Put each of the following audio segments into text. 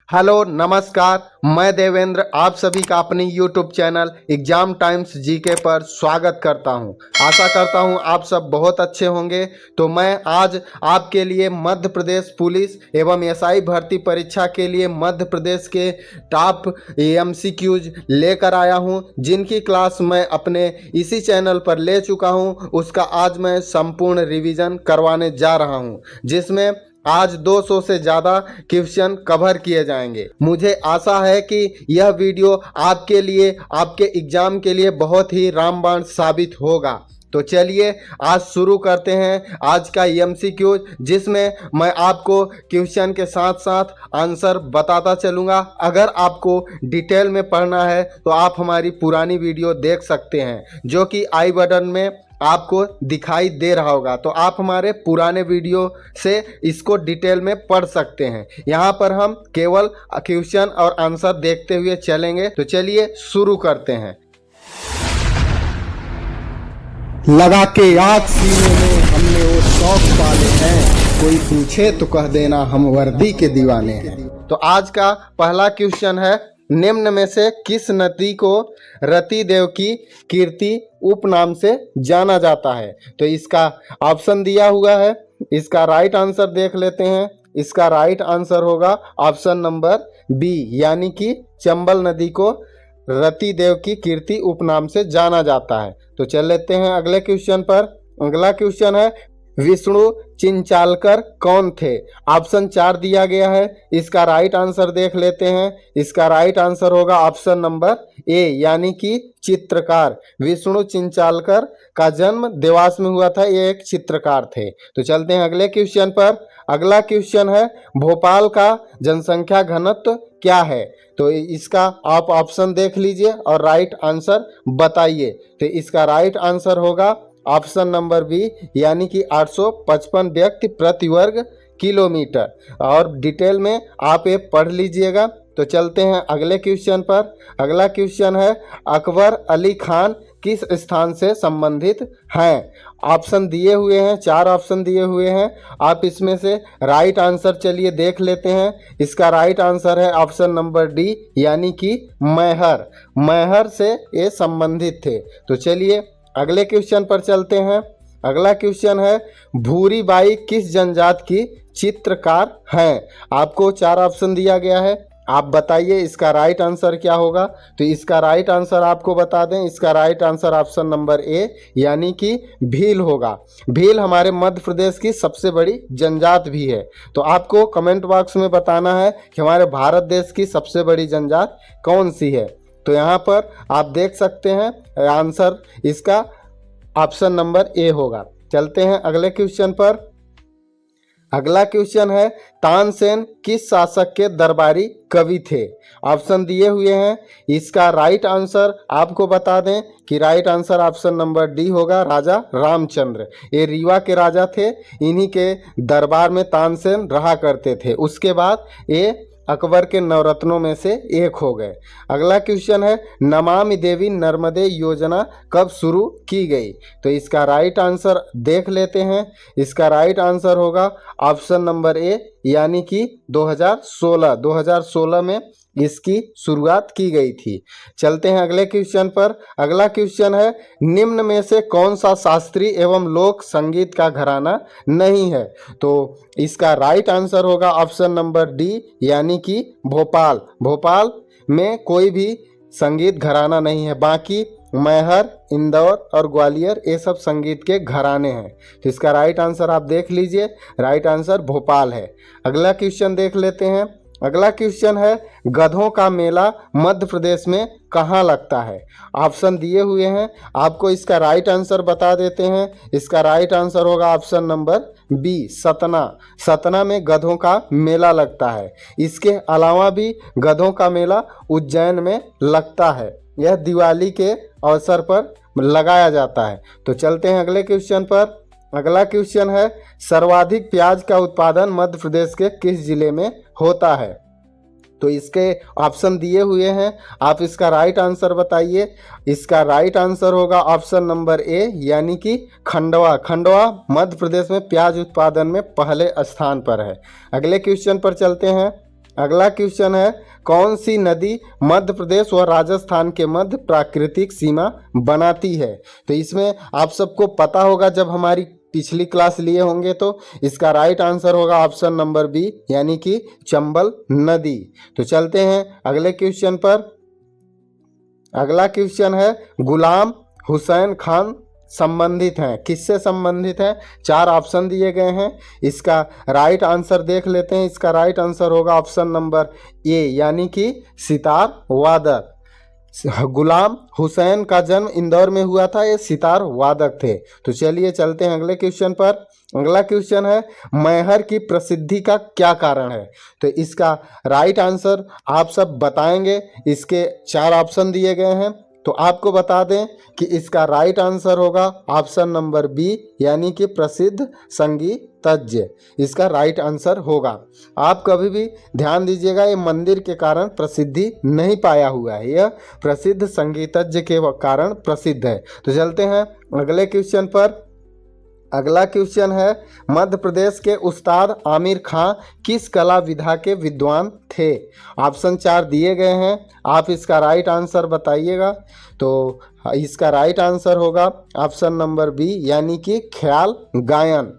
Hello नमस्कार, मैं देवेंद्र आप सभी का अपने YouTube channel exam times GK पर स्वागत करता हूं। आशा करता हूं आप सब बहुत अच्छे होंगे। तो मैं आज आपके लिए मध्य प्रदेश पुलिस एवं एसआई भर्ती परीक्षा के लिए मध्य प्रदेश के टॉप एमसीक्यूज लेकर आया हूं, जिनकी क्लास मैं अपने इसी चैनल पर ले चुका हूं। उसका आज मैं संपूर्ण रिवीजन करवाने जा रहा हूं, जिसमें आज 200 से ज़्यादा क्वेश्चन कवर किए जाएंगे। मुझे आशा है कि यह वीडियो आपके लिए, आपके एग्जाम के लिए बहुत ही रामबाण साबित होगा। तो चलिए आज शुरू करते हैं आज का एमसीक्यू, जिसमें मैं आपको क्वेश्चन के साथ साथ आंसर बताता चलूँगा। अगर आपको डिटेल में पढ़ना है तो आप हमारी पुरानी वीडियो देख सकते हैं, जो कि आई बटन में आपको दिखाई दे रहा होगा। तो आप हमारे पुराने वीडियो से इसको डिटेल में पढ़ सकते हैं। यहाँ पर हम केवल क्वेश्चन और आंसर देखते हुए चलेंगे। तो चलिए शुरू करते हैं। लगा के आग सीने में हमने वो शौक पाले हैं, कोई पूछे तो कह देना हम वर्दी के दीवाने हैं। तो आज का पहला क्वेश्चन है, निम्न में से किस नदी को रति देव की कीर्ति उपनाम से जाना जाता है? तो इसका ऑप्शन दिया हुआ है। इसका राइट आंसर देख लेते हैं। इसका राइट आंसर होगा ऑप्शन नंबर बी, यानी कि चंबल नदी को रति देव की कीर्ति उपनाम से जाना जाता है। तो चल लेते हैं अगले क्वेश्चन पर। अगला क्वेश्चन है, विष्णु चिंचालकर कौन थे? ऑप्शन 4 दिया गया है। इसका राइट आंसर देख लेते हैं। इसका राइट आंसर होगा ऑप्शन नंबर ए, यानी कि चित्रकार। विष्णु चिंचालकर का जन्म देवास में हुआ था, ये एक चित्रकार थे। तो चलते हैं अगले क्वेश्चन पर। अगला क्वेश्चन है, भोपाल का जनसंख्या घनत्व क्या है? तो इसका आप ऑप्शन देख लीजिए और राइट आंसर बताइए। तो इसका राइट आंसर होगा ऑप्शन नंबर बी, यानी कि 855 व्यक्ति प्रति वर्ग किलोमीटर। और डिटेल में आप ये पढ़ लीजिएगा। तो चलते हैं अगले क्वेश्चन पर। अगला क्वेश्चन है, अकबर अली खान किस स्थान से संबंधित हैं? ऑप्शन दिए हुए हैं, 4 ऑप्शन दिए हुए हैं। आप इसमें से राइट आंसर चलिए देख लेते हैं। इसका राइट आंसर है ऑप्शन नंबर डी, यानी कि मैहर। मैहर से ये संबंधित थे। तो चलिए अगले क्वेश्चन पर चलते हैं। अगला क्वेश्चन है, भूरी बाई किस जनजाति की चित्रकार हैं? आपको 4 ऑप्शन दिया गया है। आप बताइए इसका राइट आंसर क्या होगा? तो इसका राइट आंसर आपको बता दें, इसका राइट आंसर ऑप्शन नंबर ए, यानी कि भील होगा। भील हमारे मध्य प्रदेश की सबसे बड़ी जनजाति भी है। तो आपको कमेंट बॉक्स में बताना है कि हमारे भारत देश की सबसे बड़ी जनजाति कौन सी है। तो यहाँ पर आप देख सकते हैं आंसर इसका ऑप्शन नंबर ए होगा। चलते हैं अगले क्वेश्चन पर। अगला क्वेश्चन है, तानसेन किस शासक के दरबारी कवि थे? ऑप्शन दिए हुए हैं। इसका राइट आंसर आपको बता दें कि right answer option number D होगा, राजा रामचंद्र। ये रीवा के राजा थे, इन्हीं के दरबार में तानसेन रहा करते थे। उसके बाद ये अकबर के नवरत्नों में से एक हो गए। अगला क्वेश्चन है, नमामि देवी नर्मदे योजना कब शुरू की गई? तो इसका राइट आंसर देख लेते हैं। इसका राइट आंसर होगा ऑप्शन नंबर ए, यानी कि 2016 में इसकी शुरुआत की गई थी। चलते हैं अगले क्वेश्चन पर। अगला क्वेश्चन है, निम्न में से कौन सा शास्त्रीय एवं लोक संगीत का घराना नहीं है? तो इसका राइट आंसर होगा ऑप्शन नंबर डी, यानी कि भोपाल। भोपाल में कोई भी संगीत घराना नहीं है। बाकी मैहर, इंदौर और ग्वालियर ये सब संगीत के घराने हैं। तो इसका राइट आंसर आप देख लीजिए, राइट आंसर भोपाल है। अगला क्वेश्चन देख लेते हैं। अगला क्वेश्चन है, गधों का मेला मध्य प्रदेश में कहाँ लगता है? ऑप्शन दिए हुए हैं। आपको इसका राइट आंसर बता देते हैं। इसका राइट आंसर होगा option number B, Satna. Satna में गधों का मेला लगता है। इसके अलावा भी गधों का मेला उज्जैन में लगता है। यह दिवाली के अवसर पर लगाया जाता है। तो चलते हैं अगले क्वेश्चन पर। अगला क्वेश्चन है, सर्वाधिक प्याज का उत्पादन मध्य प्रदेश के किस जिले में होता है? तो इसके ऑप्शन दिए हुए हैं। आप इसका राइट आंसर बताइए। इसका राइट आंसर होगा ऑप्शन नंबर ए, यानी कि खंडवा। खंडवा मध्य प्रदेश में प्याज उत्पादन में पहले स्थान पर है। अगले क्वेश्चन पर चलते हैं। अगला क्वेश्चन है, कौन सी नदी मध्य प्रदेश और राजस्थान के मध्य प्राकृतिक सीमा बनाती है? तो इसमें आप सबको पता होगा, जब हमारी पिछली क्लास लिए होंगे, तो इसका राइट आंसर होगा ऑप्शन नंबर बी, यानी कि चंबल नदी। तो चलते हैं अगले क्वेश्चन पर। अगला क्वेश्चन है, गुलाम हुसैन खान संबंधित हैं, किससे संबंधित हैं? 4 ऑप्शन दिए गए हैं, इसका राइट आंसर देख लेते हैं। इसका राइट आंसर होगा ऑप्शन नंबर ए, यानी कि सितार वादक। गुलाम हुसैन का जन्म इंदौर में हुआ था, ये सितार वादक थे। तो चलिए चलते हैं अगले क्वेश्चन पर। अगला क्वेश्चन है, मैहर की प्रसिद्धि का क्या कारण है? तो इसका राइट आंसर आप सब बताएंगे। इसके 4 ऑप्शन दिए गए हैं, तो आपको बता दें कि इसका राइट आंसर होगा ऑप्शन नंबर बी, यानी कि प्रसिद्ध संगीतज्ञ इसका राइट आंसर होगा। आप कभी भी ध्यान दीजिएगा, ये मंदिर के कारण प्रसिद्धि नहीं पाया हुआ है, यह प्रसिद्ध संगीतज्ञ के कारण प्रसिद्ध है। तो चलते हैं अगले क्वेश्चन पर। अगला क्वेश्चन है, मध्य प्रदेश के उस्ताद आमिर खां किस कला विधा के विद्वान थे? ऑप्शन 4 दिए गए हैं, आप इसका राइट आंसर बताइएगा। तो इसका राइट आंसर होगा ऑप्शन नंबर बी, यानी कि ख्याल गायन।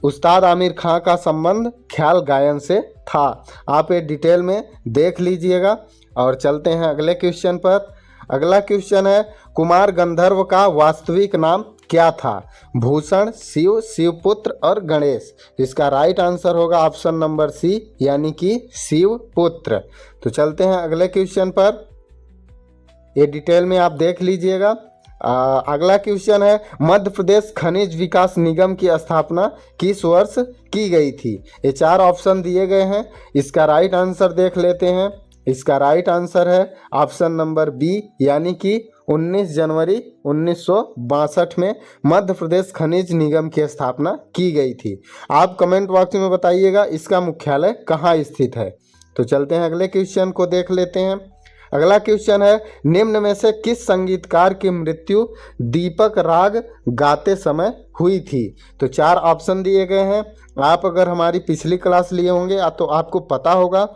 उस्ताद आमिर खां का संबंध ख्याल गायन से था। आप ये डिटेल में देख लीजिएगा। और चलते हैं अगले क्वेश्चन पर। अगला क्वेश्चन है, कुमार गंधर्व का वास्तविक नाम क्या था? भूषण, शिव, शिवपुत्र और गणेश। इसका राइट आंसर होगा ऑप्शन नंबर सी, यानी कि शिवपुत्र। तो चलते हैं अगले क्वेश्चन पर, ये डिटेल में आप देख लीजिएगा। अगला क्वेश्चन है, मध्य प्रदेश खनिज विकास निगम की स्थापना किस वर्ष की गई थी? ये 4 ऑप्शन दिए गए हैं, इसका राइट आंसर देख लेते हैं। इसका राइट आंसर है ऑप्शन नंबर बी, यानी कि 19 जनवरी 1962 में मध्य प्रदेश खनिज निगम की स्थापना की गई थी। आप कमेंट बॉक्स में बताइएगा इसका मुख्यालय कहाँ स्थित है। तो चलते हैं अगले क्वेश्चन को देख लेते हैं। अगला क्वेश्चन है, निम्न में से किस संगीतकार की मृत्यु दीपक राग गाते समय हुई थी? तो 4 ऑप्शन दिए गए हैं, आप अगर हमारी पिछली क्लास लिए होंगे तो आपको पता होगा।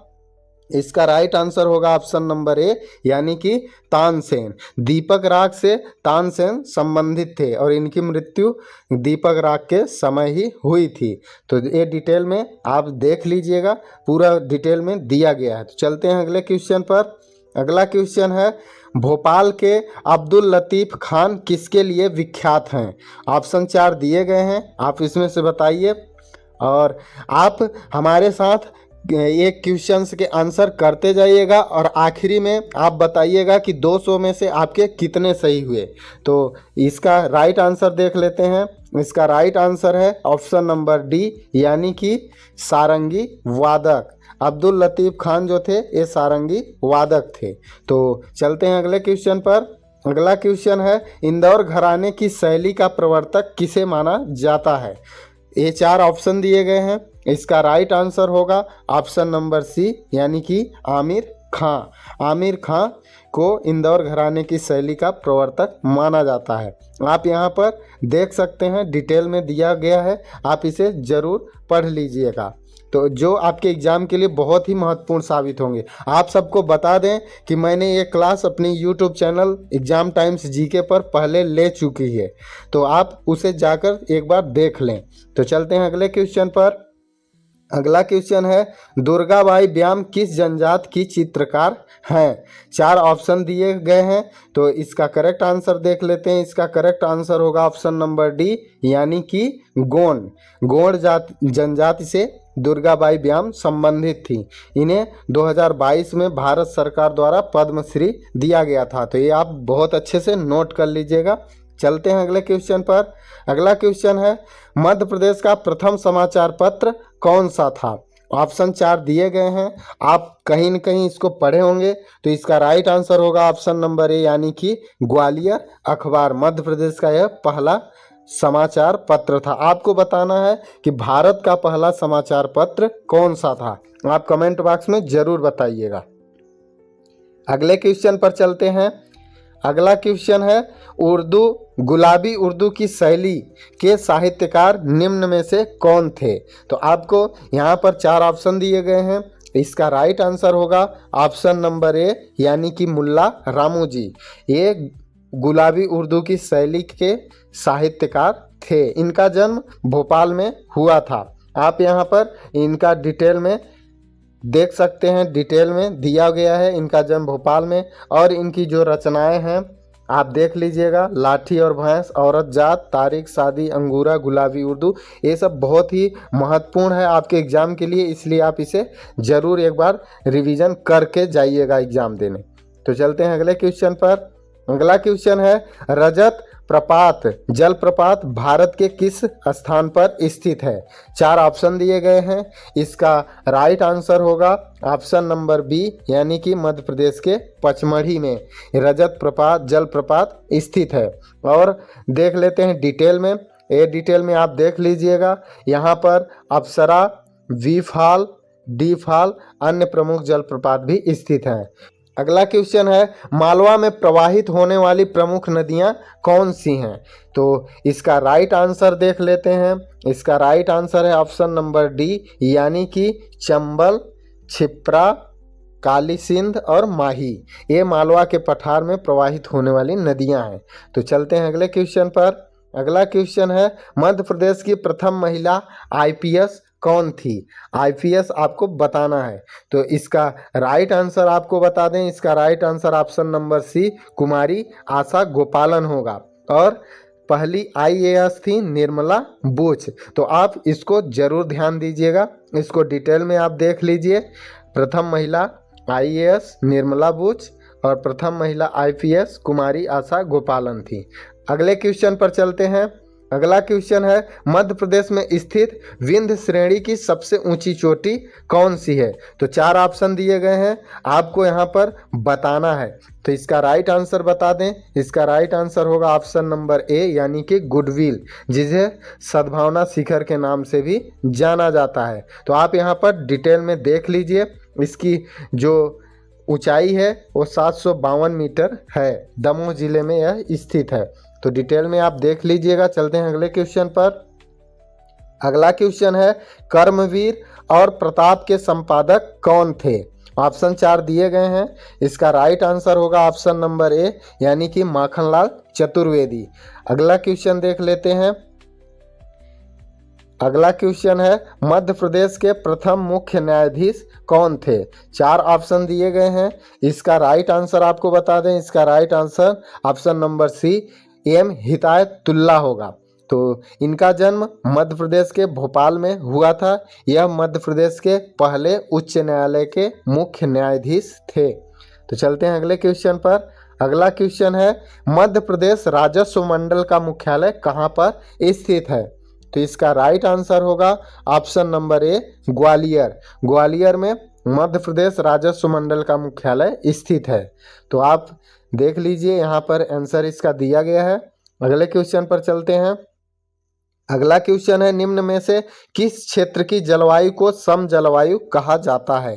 इसका राइट आंसर होगा ऑप्शन नंबर ए, यानी कि तानसेन। दीपक राग से तानसेन संबंधित थे और इनकी मृत्यु दीपक राग के समय ही हुई थी। तो ये डिटेल में आप देख लीजिएगा, पूरा डिटेल में दिया गया है। तो चलते हैं अगले क्वेश्चन पर। अगला क्वेश्चन है, भोपाल के अब्दुल लतीफ़ खान किसके लिए विख्यात हैं? ऑप्शन 4 दिए गए हैं, आप इसमें से बताइए। और आप हमारे साथ एक क्वेश्चंस के आंसर करते जाइएगा और आखिरी में आप बताइएगा कि 200 में से आपके कितने सही हुए। तो इसका राइट आंसर देख लेते हैं। इसका राइट आंसर है ऑप्शन नंबर डी, यानी कि सारंगी वादक। अब्दुल लतीफ़ खान जो थे ये सारंगी वादक थे। तो चलते हैं अगले क्वेश्चन पर। अगला क्वेश्चन है, इंदौर घराने की शैली का प्रवर्तक किसे माना जाता है? ये 4 ऑप्शन दिए गए हैं, इसका राइट आंसर होगा ऑप्शन नंबर सी, यानी कि आमिर खां। आमिर खां को इंदौर घराने की शैली का प्रवर्तक माना जाता है। आप यहाँ पर देख सकते हैं, डिटेल में दिया गया है, आप इसे ज़रूर पढ़ लीजिएगा। तो जो आपके एग्ज़ाम के लिए बहुत ही महत्वपूर्ण साबित होंगे। आप सबको बता दें कि मैंने ये क्लास अपनी YouTube channel exam times GK पर पहले ले चुकी है, तो आप उसे जाकर एक बार देख लें। तो चलते हैं अगले क्वेश्चन पर। अगला क्वेश्चन है, दुर्गाबाई व्याम किस जनजाति की चित्रकार हैं? 4 ऑप्शन दिए गए हैं, तो इसका करेक्ट आंसर देख लेते हैं। इसका करेक्ट आंसर होगा ऑप्शन नंबर डी, यानी कि गोंड। गोंड जनजाति से दुर्गाबाई व्याम संबंधित थी। इन्हें 2022 में भारत सरकार द्वारा पद्मश्री दिया गया था। तो ये आप बहुत अच्छे से नोट कर लीजिएगा। चलते हैं अगले क्वेश्चन पर। अगला क्वेश्चन है, मध्य प्रदेश का प्रथम समाचार पत्र कौन सा था? ऑप्शन 4 दिए गए हैं, आप कहीं न कहीं इसको पढ़े होंगे। तो इसका राइट आंसर होगा ऑप्शन नंबर ए, यानी कि ग्वालियर अखबार। मध्य प्रदेश का यह पहला समाचार पत्र था। आपको बताना है कि भारत का पहला समाचार पत्र कौन सा था, आप कमेंट बॉक्स में ज़रूर बताइएगा। अगले क्वेश्चन पर चलते हैं। अगला क्वेश्चन है, उर्दू गुलाबी उर्दू की शैली के साहित्यकार निम्न में से कौन थे? तो आपको यहाँ पर 4 ऑप्शन दिए गए हैं, इसका राइट आंसर होगा ऑप्शन नंबर ए यानी कि मुल्ला रामू जी। ये गुलाबी उर्दू की शैली के साहित्यकार थे। इनका जन्म भोपाल में हुआ था। आप यहाँ पर इनका डिटेल में देख सकते हैं, डिटेल में दिया गया है इनका जन्म भोपाल में। और इनकी जो रचनाएं हैं आप देख लीजिएगा, लाठी और भैंस, औरत जात, तारीख, शादी, अंगूरा, गुलाबी उर्दू, ये सब बहुत ही महत्वपूर्ण है आपके एग्ज़ाम के लिए, इसलिए आप इसे ज़रूर एक बार रिवीजन करके जाइएगा एग्ज़ाम देने। तो चलते हैं अगले क्वेश्चन पर। अगला क्वेश्चन है, रजत प्रपात जलप्रपात भारत के किस स्थान पर स्थित है? 4 ऑप्शन दिए गए हैं। इसका राइट आंसर होगा ऑप्शन नंबर बी यानी कि मध्य प्रदेश के पचमढ़ी में रजत प्रपात जलप्रपात स्थित है। और देख लेते हैं डिटेल में, ये डिटेल में आप देख लीजिएगा। यहाँ पर अप्सरा, वी फॉल, डी फॉल, अन्य प्रमुख जलप्रपात भी स्थित हैं। अगला क्वेश्चन है, मालवा में प्रवाहित होने वाली प्रमुख नदियां कौन सी हैं? तो इसका राइट आंसर देख लेते हैं। इसका राइट आंसर है ऑप्शन नंबर डी यानी कि चंबल, क्षिप्रा, काली सिंध और माही। ये मालवा के पठार में प्रवाहित होने वाली नदियां हैं। तो चलते हैं अगले क्वेश्चन पर। अगला क्वेश्चन है, मध्य प्रदेश की प्रथम महिला आईपीएस कौन थी? आईपीएस आपको बताना है। तो इसका राइट आंसर आपको बता दें, इसका right answer option number C Kumari Asha Gopalan होगा। और पहली आईएएस थी निर्मला बुच। तो आप इसको जरूर ध्यान दीजिएगा, इसको डिटेल में आप देख लीजिए। प्रथम महिला आईएएस निर्मला बुच और प्रथम महिला आईपीएस कुमारी आशा गोपालन थी। अगले क्वेश्चन पर चलते हैं। अगला क्वेश्चन है, मध्य प्रदेश में स्थित विंध्य श्रेणी की सबसे ऊंची चोटी कौन सी है? तो 4 ऑप्शन दिए गए हैं, आपको यहाँ पर बताना है। तो इसका राइट आंसर बता दें, इसका राइट आंसर होगा ऑप्शन नंबर ए यानी कि गुडविल, जिसे सद्भावना शिखर के नाम से भी जाना जाता है। तो आप यहाँ पर डिटेल में देख लीजिए, इसकी जो ऊंचाई है वो 752 मीटर है। दमोह जिले में यह स्थित है। तो डिटेल में आप देख लीजिएगा। चलते हैं अगले क्वेश्चन पर। अगला क्वेश्चन है, कर्मवीर और प्रताप के संपादक कौन थे? ऑप्शन 4 दिए गए हैं। इसका राइट आंसर होगा ऑप्शन नंबर ए यानी कि माखनलाल चतुर्वेदी। अगला क्वेश्चन देख लेते हैं। अगला क्वेश्चन है, मध्य प्रदेश के प्रथम मुख्य न्यायाधीश कौन थे? 4 ऑप्शन दिए गए हैं। इसका राइट आंसर आपको बता दें, इसका right answer option number C M Hidayatullah होगा। तो इनका जन्म मध्य प्रदेश के भोपाल में हुआ था। यह मध्य प्रदेश के पहले उच्च न्यायालय के मुख्य न्यायाधीश थे। तो चलते हैं अगले क्वेश्चन पर। अगला क्वेश्चन है, मध्य प्रदेश राजस्व मंडल का मुख्यालय कहाँ पर स्थित है? तो इसका राइट आंसर होगा ऑप्शन नंबर ए ग्वालियर। ग्वालियर में मध्य प्रदेश राजस्व मंडल का मुख्यालय स्थित है। तो आप देख लीजिए, यहाँ पर आंसर इसका दिया गया है। अगले क्वेश्चन पर चलते हैं। अगला क्वेश्चन है, निम्न में से किस क्षेत्र की जलवायु को सम जलवायु कहा जाता है?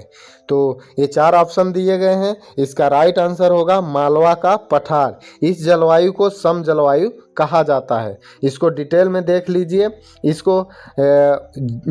तो ये 4 ऑप्शन दिए गए हैं। इसका राइट आंसर होगा मालवा का पठार। इस जलवायु को सम जलवायु कहा जाता है। इसको डिटेल में देख लीजिए। इसको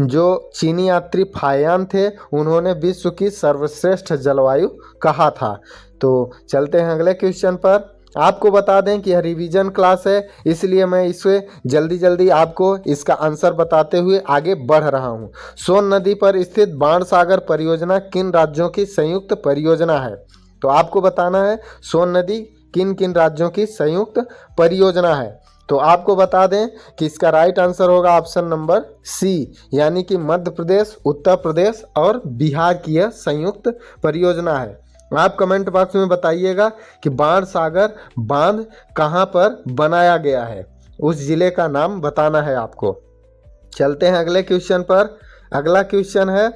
जो चीनी यात्री फायान थे उन्होंने विश्व की सर्वश्रेष्ठ जलवायु कहा था। तो चलते हैं अगले क्वेश्चन पर। आपको बता दें कि यह रिवीजन क्लास है, इसलिए मैं इसे जल्दी जल्दी आपको इसका आंसर बताते हुए आगे बढ़ रहा हूं। सोन नदी पर स्थित बाणसागर परियोजना किन राज्यों की संयुक्त परियोजना है? तो आपको बताना है सोन नदी किन किन राज्यों की संयुक्त परियोजना है। तो आपको बता दें कि इसका राइट आंसर होगा ऑप्शन नंबर सी यानी कि मध्य प्रदेश, उत्तर प्रदेश और बिहार की यह संयुक्त परियोजना है। आप कमेंट बॉक्स में बताइएगा कि बाणसागर बांध कहाँ पर बनाया गया है, उस जिले का नाम बताना है आपको। चलते हैं अगले क्वेश्चन पर। अगला क्वेश्चन है,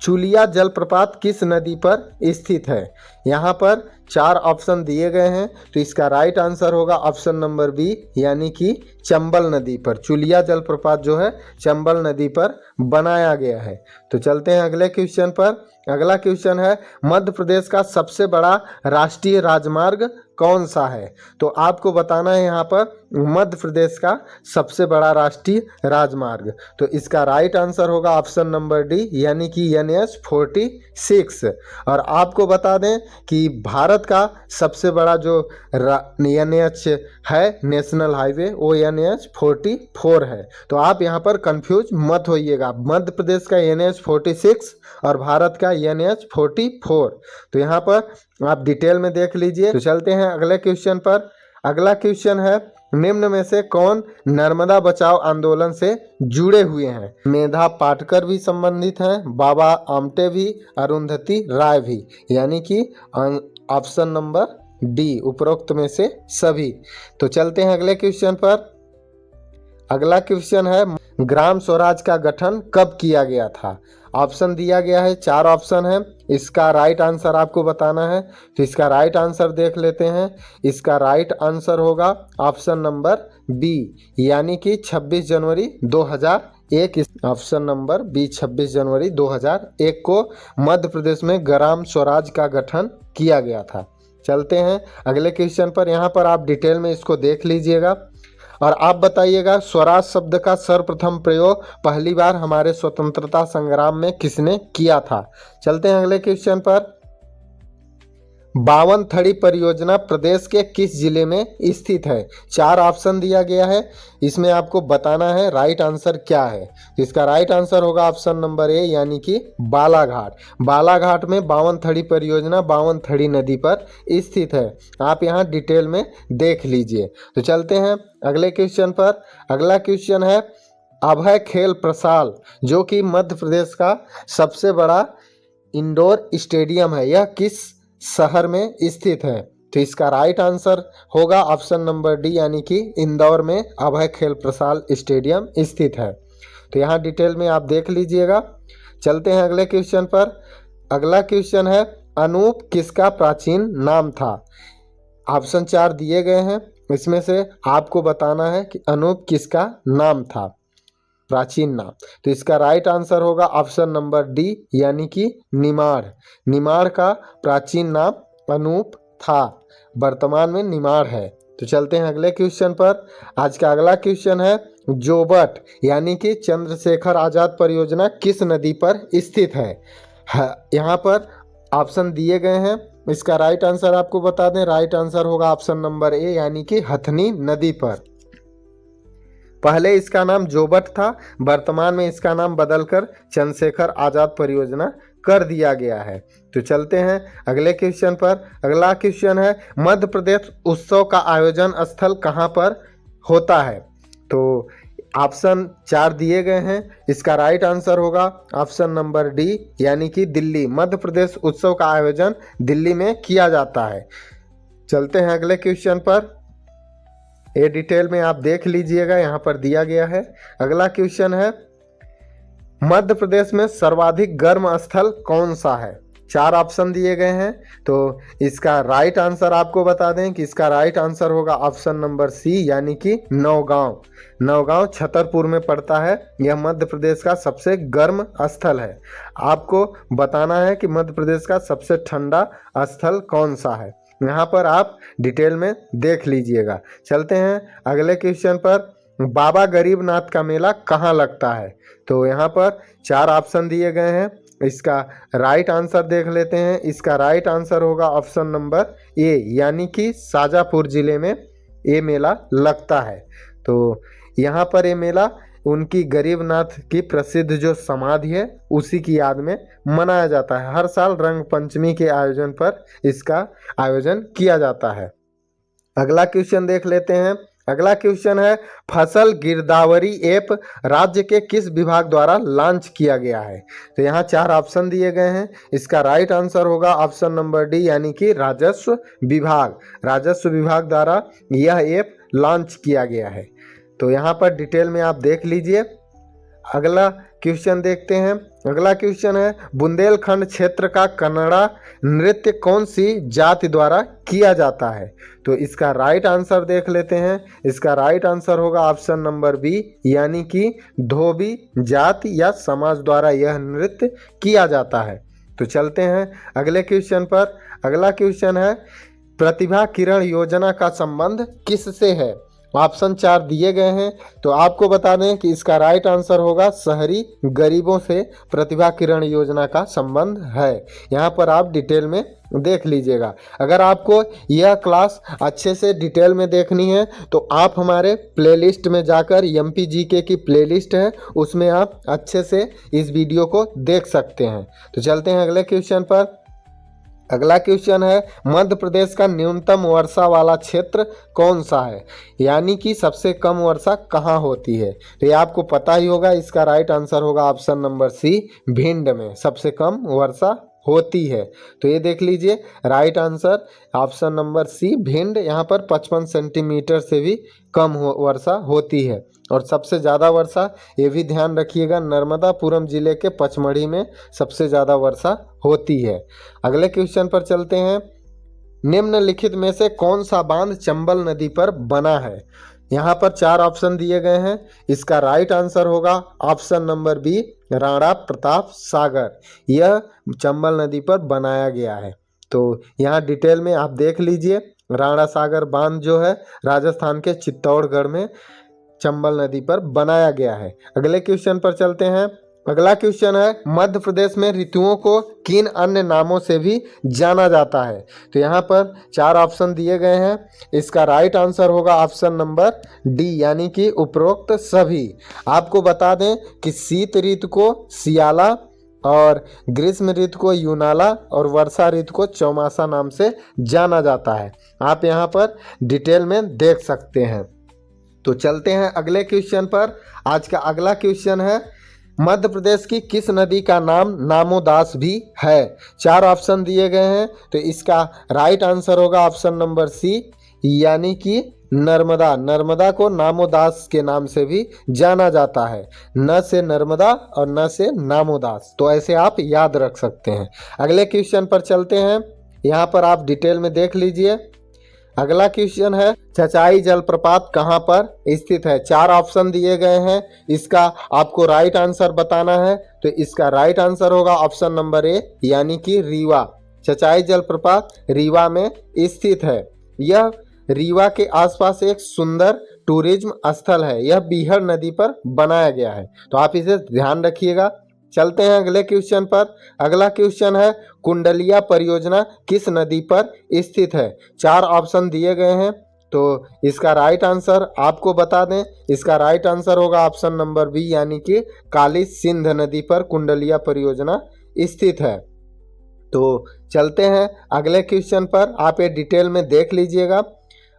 चुलिया जलप्रपात किस नदी पर स्थित है? यहाँ पर 4 ऑप्शन दिए गए हैं। तो इसका राइट आंसर होगा ऑप्शन नंबर बी यानी कि चंबल नदी पर। चुलिया जलप्रपात जो है चंबल नदी पर बनाया गया है। तो चलते हैं अगले क्वेश्चन पर। अगला क्वेश्चन है, मध्य प्रदेश का सबसे बड़ा राष्ट्रीय राजमार्ग कौन सा है? तो आपको बताना है यहाँ पर मध्य प्रदेश का सबसे बड़ा राष्ट्रीय राजमार्ग। तो इसका राइट आंसर होगा ऑप्शन नंबर डी, यानी कि NH-46। और आपको बता दें कि भारत का सबसे बड़ा जो NH है नेशनल हाईवे, वो NH-44 है। तो आप यहाँ पर कंफ्यूज मत होइएगा, मध्य प्रदेश का NH-46 और भारत का NH-44। तो यहाँ पर आप डिटेल में देख लीजिए। तो चलते हैं अगले क्वेश्चन पर। अगला क्वेश्चन है, निम्न में से कौन नर्मदा बचाओ आंदोलन से जुड़े हुए हैं? मेधा पाटकर भी संबंधित हैं, बाबा आमटे भी, अरुंधति राय भी, यानी कि ऑप्शन नंबर डी, उपरोक्त में से सभी। तो चलते हैं अगले क्वेश्चन पर। अगला क्वेश्चन है, ग्राम स्वराज का गठन कब किया गया था? ऑप्शन दिया गया है, 4 ऑप्शन है। इसका राइट आंसर आपको बताना है। तो इसका राइट आंसर देख लेते हैं। इसका राइट आंसर होगा ऑप्शन नंबर बी, यानी कि 26 जनवरी 2001। ऑप्शन नंबर बी, 26 जनवरी 2001 को मध्य प्रदेश में ग्राम स्वराज का गठन किया गया था। चलते हैं अगले क्वेश्चन पर। यहाँ पर आप डिटेल में इसको देख लीजिएगा और आप बताइएगा स्वराज शब्द का सर्वप्रथम प्रयोग पहली बार हमारे स्वतंत्रता संग्राम में किसने किया था? चलते हैं अगले क्वेश्चन पर। बावनथड़ी परियोजना प्रदेश के किस जिले में स्थित है? 4 ऑप्शन दिया गया है, इसमें आपको बताना है राइट आंसर क्या है। तो इसका राइट आंसर होगा ऑप्शन नंबर ए, यानी कि बालाघाट। बालाघाट में बावनथड़ी परियोजना बावनथड़ी नदी पर स्थित है। आप यहाँ डिटेल में देख लीजिए। तो चलते हैं अगले क्वेश्चन पर। अगला क्वेश्चन है, अभय खेल प्रसाल जो कि मध्य प्रदेश का सबसे बड़ा इंडोर स्टेडियम है, यह किस शहर में स्थित है? तो इसका राइट आंसर होगा ऑप्शन नंबर डी, यानी कि इंदौर में अभय खेल प्रसाल स्टेडियम स्थित है। तो यहाँ डिटेल में आप देख लीजिएगा। चलते हैं अगले क्वेश्चन पर। अगला क्वेश्चन है, अनूप किसका प्राचीन नाम था? ऑप्शन 4 दिए गए हैं, इसमें से आपको बताना है कि अनूप किसका नाम था, प्राचीन नाम। तो इसका राइट आंसर होगा ऑप्शन नंबर डी, यानी कि निमाड़। निमाड़ का प्राचीन नाम अनूप था, वर्तमान में निमाड़ है। तो चलते हैं अगले क्वेश्चन पर। आज का अगला क्वेश्चन है, जोबट यानी कि चंद्रशेखर आजाद परियोजना किस नदी पर स्थित है? यहाँ पर ऑप्शन दिए गए हैं, इसका राइट आंसर आपको बता दें। राइट आंसर होगा ऑप्शन नंबर ए, यानी कि हथनी नदी पर। पहले इसका नाम जोबट था, वर्तमान में इसका नाम बदलकर चंद्रशेखर आजाद परियोजना कर दिया गया है। तो चलते हैं अगले क्वेश्चन पर। अगला क्वेश्चन है, मध्य प्रदेश उत्सव का आयोजन स्थल कहाँ पर होता है? तो ऑप्शन 4 दिए गए हैं, इसका राइट आंसर होगा ऑप्शन नंबर डी, यानी कि दिल्ली। मध्य प्रदेश उत्सव का आयोजन दिल्ली में किया जाता है। चलते हैं अगले क्वेश्चन पर। ये डिटेल में आप देख लीजिएगा, यहाँ पर दिया गया है। अगला क्वेश्चन है, मध्य प्रदेश में सर्वाधिक गर्म स्थल कौन सा है? 4 ऑप्शन दिए गए हैं। तो इसका राइट आंसर आपको बता दें कि इसका राइट आंसर होगा ऑप्शन नंबर सी, यानी कि नौगांव। नौगांव छतरपुर में पड़ता है, यह मध्य प्रदेश का सबसे गर्म स्थल है। आपको बताना है कि मध्य प्रदेश का सबसे ठंडा स्थल कौन सा है। यहाँ पर आप डिटेल में देख लीजिएगा। चलते हैं अगले क्वेश्चन पर। बाबा गरीबनाथ का मेला कहाँ लगता है? तो यहाँ पर 4 ऑप्शन दिए गए हैं, इसका राइट आंसर देख लेते हैं। इसका राइट आंसर होगा ऑप्शन नंबर ए, यानी कि शाजापुर जिले में ये मेला लगता है। तो यहाँ पर ये मेला उनकी गरीबनाथ की प्रसिद्ध जो समाधि है उसी की याद में मनाया जाता है। हर साल रंग पंचमी के आयोजन पर इसका आयोजन किया जाता है। अगला क्वेश्चन देख लेते हैं। अगला क्वेश्चन है, फसल गिरदावरी ऐप राज्य के किस विभाग द्वारा लॉन्च किया गया है? तो यहाँ 4 ऑप्शन दिए गए हैं, इसका राइट आंसर होगा ऑप्शन नंबर डी, यानी कि राजस्व विभाग। राजस्व विभाग द्वारा यह ऐप लॉन्च किया गया है। तो यहाँ पर डिटेल में आप देख लीजिए। अगला क्वेश्चन देखते हैं। अगला क्वेश्चन है, बुंदेलखंड क्षेत्र का कन्नड़ा नृत्य कौन सी जाति द्वारा किया जाता है? तो इसका राइट आंसर देख लेते हैं। इसका राइट आंसर होगा ऑप्शन नंबर बी, यानी कि धोबी जाति या समाज द्वारा यह नृत्य किया जाता है। तो चलते हैं अगले क्वेश्चन पर। अगला क्वेश्चन है, प्रतिभा किरण योजना का संबंध किससे है? ऑप्शन 4 दिए गए हैं। तो आपको बता दें कि इसका राइट आंसर होगा शहरी गरीबों से प्रतिभा किरण योजना का संबंध है। यहाँ पर आप डिटेल में देख लीजिएगा। अगर आपको यह क्लास अच्छे से डिटेल में देखनी है तो आप हमारे प्लेलिस्ट में जाकर MPGK की प्लेलिस्ट है, उसमें आप अच्छे से इस वीडियो को देख सकते हैं। तो चलते हैं अगले क्वेश्चन पर। अगला क्वेश्चन है, मध्य प्रदेश का न्यूनतम वर्षा वाला क्षेत्र कौन सा है? यानी कि सबसे कम वर्षा कहाँ होती है? तो ये आपको पता ही होगा। इसका राइट आंसर होगा ऑप्शन नंबर सी, भिंड में सबसे कम वर्षा होती है। तो ये देख लीजिए right answer option number C, Bhind. यहाँ पर 55 सेंटीमीटर से भी कम वर्षा होती है। और सबसे ज़्यादा वर्षा, ये भी ध्यान रखिएगा, नर्मदापुरम जिले के पचमढ़ी में सबसे ज़्यादा वर्षा होती है। अगले क्वेश्चन पर चलते हैं। निम्नलिखित में से कौन सा बांध चंबल नदी पर बना है? यहाँ पर 4 ऑप्शन दिए गए हैं। इसका राइट आंसर होगा option number B, Rana Pratap Sagar. यह चंबल नदी पर बनाया गया है। तो यहाँ डिटेल में आप देख लीजिए। राणा सागर बांध जो है राजस्थान के चित्तौड़गढ़ में चंबल नदी पर बनाया गया है। अगले क्वेश्चन पर चलते हैं। अगला क्वेश्चन है, मध्य प्रदेश में ऋतुओं को किन अन्य नामों से भी जाना जाता है? तो यहाँ पर 4 ऑप्शन दिए गए हैं। इसका राइट आंसर होगा ऑप्शन नंबर डी, यानी कि उपरोक्त सभी। आपको बता दें कि शीत ऋतु को सियाला और ग्रीष्म ऋतु को यूनाला और वर्षा ऋतु को चौमासा नाम से जाना जाता है। आप यहाँ पर डिटेल में देख सकते हैं। तो चलते हैं अगले क्वेश्चन पर। आज का अगला क्वेश्चन है, मध्य प्रदेश की किस नदी का नाम नामोदास भी है? 4 ऑप्शन दिए गए हैं। तो इसका राइट आंसर होगा ऑप्शन नंबर सी, यानी कि नर्मदा। नर्मदा को नामोदास के नाम से भी जाना जाता है। न से नर्मदा और न से नामोदास। तो ऐसे आप याद रख सकते हैं। अगले क्वेश्चन पर चलते हैं। यहाँ पर आप डिटेल में देख लीजिए। अगला क्वेश्चन है, चचाई जलप्रपात कहाँ पर स्थित है? 4 ऑप्शन दिए गए हैं। इसका आपको राइट आंसर बताना है। तो इसका राइट आंसर होगा ऑप्शन नंबर ए, यानी कि रीवा। चचाई जलप्रपात रीवा में स्थित है। यह रीवा के आसपास एक सुंदर टूरिज्म स्थल है। यह बीहड़ नदी पर बनाया गया है। तो आप इसे ध्यान रखिएगा। चलते हैं अगले क्वेश्चन पर। अगला क्वेश्चन है, कुंडलिया परियोजना किस नदी पर स्थित है? 4 ऑप्शन दिए गए हैं। तो इसका राइट आंसर आपको बता दें। इसका राइट आंसर होगा ऑप्शन नंबर बी, यानी कि काली सिंध नदी पर कुंडलिया परियोजना स्थित है। तो चलते हैं अगले क्वेश्चन पर। आप ये डिटेल में देख लीजिएगा।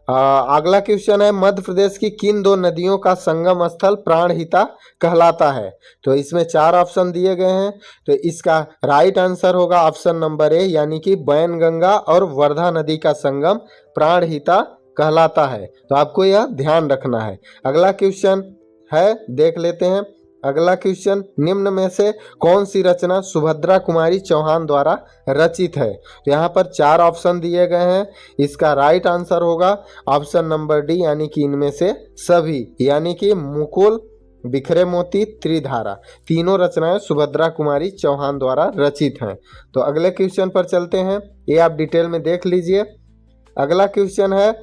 अगला क्वेश्चन है, मध्य प्रदेश की किन 2 नदियों का संगम स्थल प्राणहिता कहलाता है? तो इसमें 4 ऑप्शन दिए गए हैं। तो इसका राइट आंसर होगा ऑप्शन नंबर ए, यानी कि बैनगंगा और वर्धा नदी का संगम प्राणहिता कहलाता है। तो आपको यह ध्यान रखना है। अगला क्वेश्चन है, देख लेते हैं। अगला क्वेश्चन, निम्न में से कौन सी रचना सुभद्रा कुमारी चौहान द्वारा रचित है? तो यहाँ पर 4 ऑप्शन दिए गए हैं। इसका राइट आंसर होगा ऑप्शन नंबर डी, यानी कि इनमें से सभी। यानी कि मुकुल, बिखरे मोती, त्रिधारा, तीनों रचनाएं सुभद्रा कुमारी चौहान द्वारा रचित हैं। तो अगले क्वेश्चन पर चलते हैं। ये आप डिटेल में देख लीजिए। अगला क्वेश्चन है,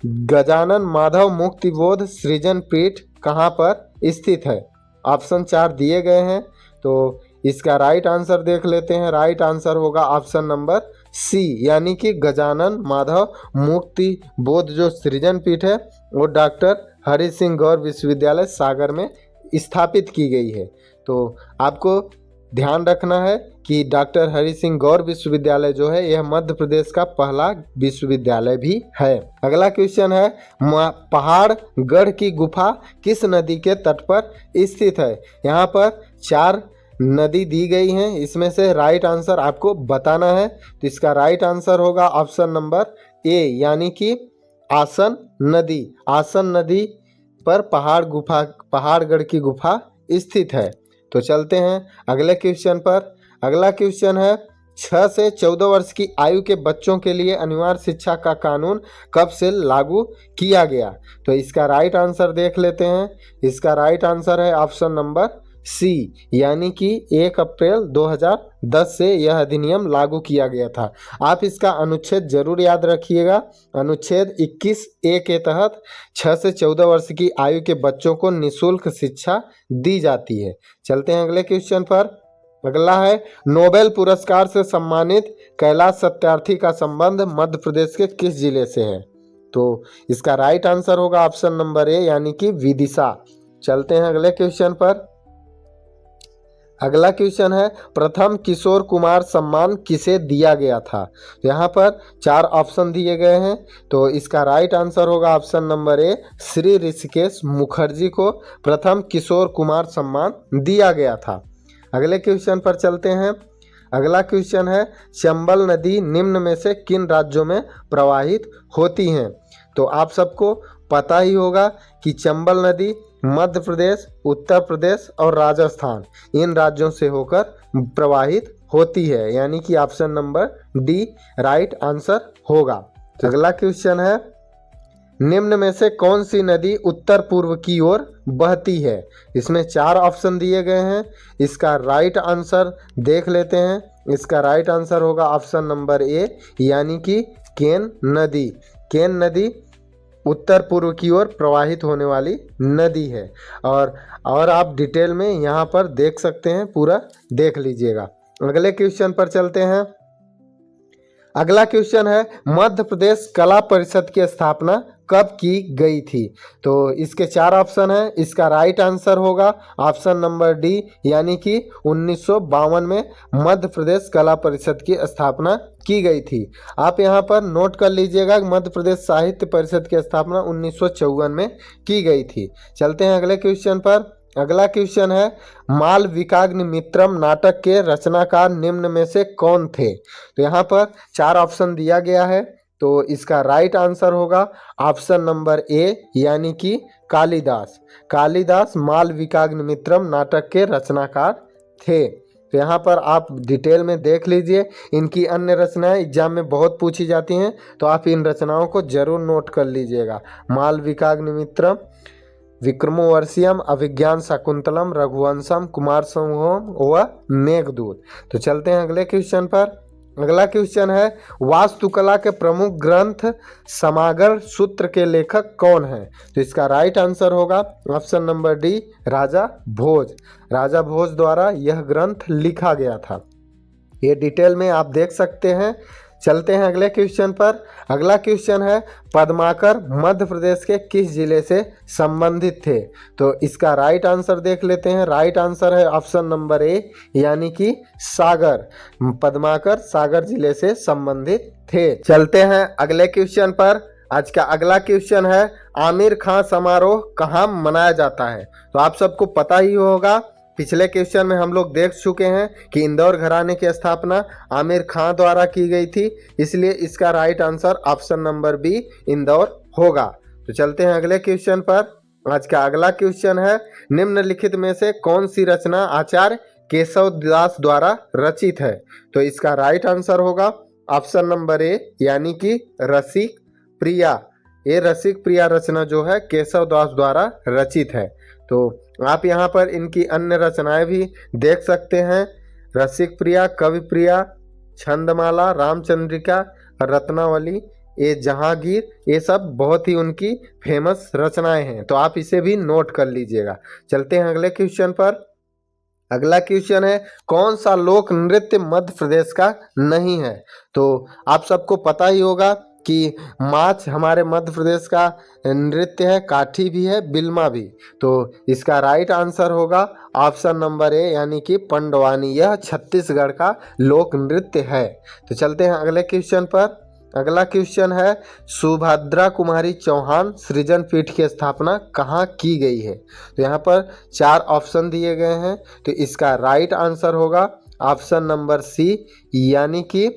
गजानन माधव मुक्तिबोध सृजन पीठ कहाँ पर स्थित है? ऑप्शन 4 दिए गए हैं। तो इसका राइट आंसर देख लेते हैं। राइट आंसर होगा ऑप्शन नंबर सी, यानी कि गजानन माधव मुक्ति बोध जो सृजन पीठ है वो डॉक्टर हरि सिंह गौर विश्वविद्यालय सागर में स्थापित की गई है। तो आपको ध्यान रखना है कि डॉक्टर हरि सिंह गौर विश्वविद्यालय जो है यह मध्य प्रदेश का पहला विश्वविद्यालय भी है। अगला क्वेश्चन है, पहाड़गढ़ की गुफा किस नदी के तट पर स्थित है? यहाँ पर 4 नदी दी गई हैं। इसमें से राइट आंसर आपको बताना है। तो इसका राइट आंसर होगा ऑप्शन नंबर ए, यानी कि आसन नदी। आसन नदी पर पहाड़गढ़ की गुफा स्थित है। तो चलते हैं अगले क्वेश्चन पर। अगला क्वेश्चन है, 6 से 14 वर्ष की आयु के बच्चों के लिए अनिवार्य शिक्षा का कानून कब से लागू किया गया? तो इसका राइट आंसर देख लेते हैं। इसका राइट आंसर है ऑप्शन नंबर सी यानी कि 1 अप्रैल 2010 से यह अधिनियम लागू किया गया था। आप इसका अनुच्छेद जरूर याद रखिएगा। अनुच्छेद 21A के तहत 6 से 14 वर्ष की आयु के बच्चों को निःशुल्क शिक्षा दी जाती है। चलते हैं अगले क्वेश्चन पर। अगला है, नोबेल पुरस्कार से सम्मानित कैलाश सत्यार्थी का संबंध मध्य प्रदेश के किस जिले से है? तो इसका राइट आंसर होगा ऑप्शन नंबर ए यानी कि विदिशा। चलते हैं अगले क्वेश्चन पर। अगला क्वेश्चन है, प्रथम किशोर कुमार सम्मान किसे दिया गया था? तो यहाँ पर 4 ऑप्शन दिए गए हैं। तो इसका राइट आंसर होगा ऑप्शन नंबर ए, श्री ऋषिकेश मुखर्जी को प्रथम किशोर कुमार सम्मान दिया गया था। अगले क्वेश्चन पर चलते हैं। अगला क्वेश्चन है, चंबल नदी निम्न में से किन राज्यों में प्रवाहित होती हैं? तो आप सबको पता ही होगा कि चंबल नदी मध्य प्रदेश, उत्तर प्रदेश और राजस्थान इन राज्यों से होकर प्रवाहित होती है, यानी कि option number D right answer होगा। अगला क्वेश्चन है, निम्न में से कौन सी नदी उत्तर पूर्व की ओर बहती है? इसमें 4 ऑप्शन दिए गए हैं। इसका राइट आंसर देख लेते हैं। इसका राइट आंसर होगा ऑप्शन नंबर ए यानी कि केन नदी। केन नदी उत्तर पूर्व की ओर प्रवाहित होने वाली नदी है। और आप डिटेल में यहाँ पर देख सकते हैं, पूरा देख लीजिएगा। अगले क्वेश्चन पर चलते हैं। अगला क्वेश्चन है, मध्य प्रदेश कला परिषद की स्थापना कब की गई थी? तो इसके 4 ऑप्शन हैं। इसका राइट आंसर होगा ऑप्शन नंबर डी यानी कि 1952 में मध्य प्रदेश कला परिषद की स्थापना की गई थी। आप यहां पर नोट कर लीजिएगा, मध्य प्रदेश साहित्य परिषद की स्थापना 1954 में की गई थी। चलते हैं अगले क्वेश्चन पर। अगला क्वेश्चन है, मालविकाग्निमित्रम नाटक के रचनाकार निम्न में से कौन थे? तो यहाँ पर 4 ऑप्शन दिया गया है। तो इसका राइट आंसर होगा ऑप्शन नंबर ए यानी कि कालिदास। कालिदास मालविकाग्निमित्रम नाटक के रचनाकार थे। तो यहाँ पर आप डिटेल में देख लीजिए। इनकी अन्य रचनाएं एग्जाम में बहुत पूछी जाती हैं, तो आप इन रचनाओं को जरूर नोट कर लीजिएगा। मालविकाग्निमित्रम, विक्रमोर्वशीयम, अभिज्ञान शाकुंतलम, रघुवंशम, कुमार संभवम व मेघदूत। तो चलते हैं अगले क्वेश्चन पर। अगला क्वेश्चन है, वास्तुकला के प्रमुख ग्रंथ समागर सूत्र के लेखक कौन है? तो इसका राइट आंसर होगा ऑप्शन नंबर डी राजा भोज। राजा भोज द्वारा यह ग्रंथ लिखा गया था। ये डिटेल में आप देख सकते हैं। चलते हैं अगले क्वेश्चन पर। अगला क्वेश्चन है, पद्माकर मध्य प्रदेश के किस जिले से संबंधित थे? तो इसका राइट आंसर देख लेते हैं। राइट आंसर है ऑप्शन नंबर ए यानी कि सागर। पद्माकर सागर जिले से संबंधित थे। चलते हैं अगले क्वेश्चन पर। आज का अगला क्वेश्चन है, आमिर खां समारोह कहाँ मनाया जाता है? तो आप सबको पता ही होगा, पिछले क्वेश्चन में हम लोग देख चुके हैं कि इंदौर घराने की स्थापना आमिर खां द्वारा की गई थी, इसलिए इसका right answer option number B Indore होगा। तो चलते हैं अगले क्वेश्चन पर। आज का अगला क्वेश्चन है, निम्नलिखित में से कौन सी रचना आचार्य केशव दास द्वारा रचित है? तो इसका राइट आंसर होगा ऑप्शन नंबर ए यानी कि रसिक प्रिया। ये रसिक प्रिया रचना जो है केशव दास द्वारा रचित है। तो आप यहाँ पर इनकी अन्य रचनाएं भी देख सकते हैं। रसिक प्रिया, कवि प्रिया, छंदमाला, रामचंद्रिका, रत्नावली, ये जहांगीर, ये सब बहुत ही उनकी फेमस रचनाएं हैं। तो आप इसे भी नोट कर लीजिएगा। चलते हैं अगले क्वेश्चन पर। अगला क्वेश्चन है, कौन सा लोक नृत्य मध्य प्रदेश का नहीं है? तो आप सबको पता ही होगा कि माछ हमारे मध्य प्रदेश का नृत्य है, काठी भी है, बिल्मा भी। तो इसका राइट आंसर होगा ऑप्शन नंबर ए यानी कि पंडवानी। यह छत्तीसगढ़ का लोक नृत्य है। तो चलते हैं अगले क्वेश्चन पर। अगला क्वेश्चन है, सुभद्रा कुमारी चौहान सृजन पीठ की स्थापना कहाँ की गई है? तो यहाँ पर 4 ऑप्शन दिए गए हैं। तो इसका राइट आंसर होगा ऑप्शन नंबर सी यानी कि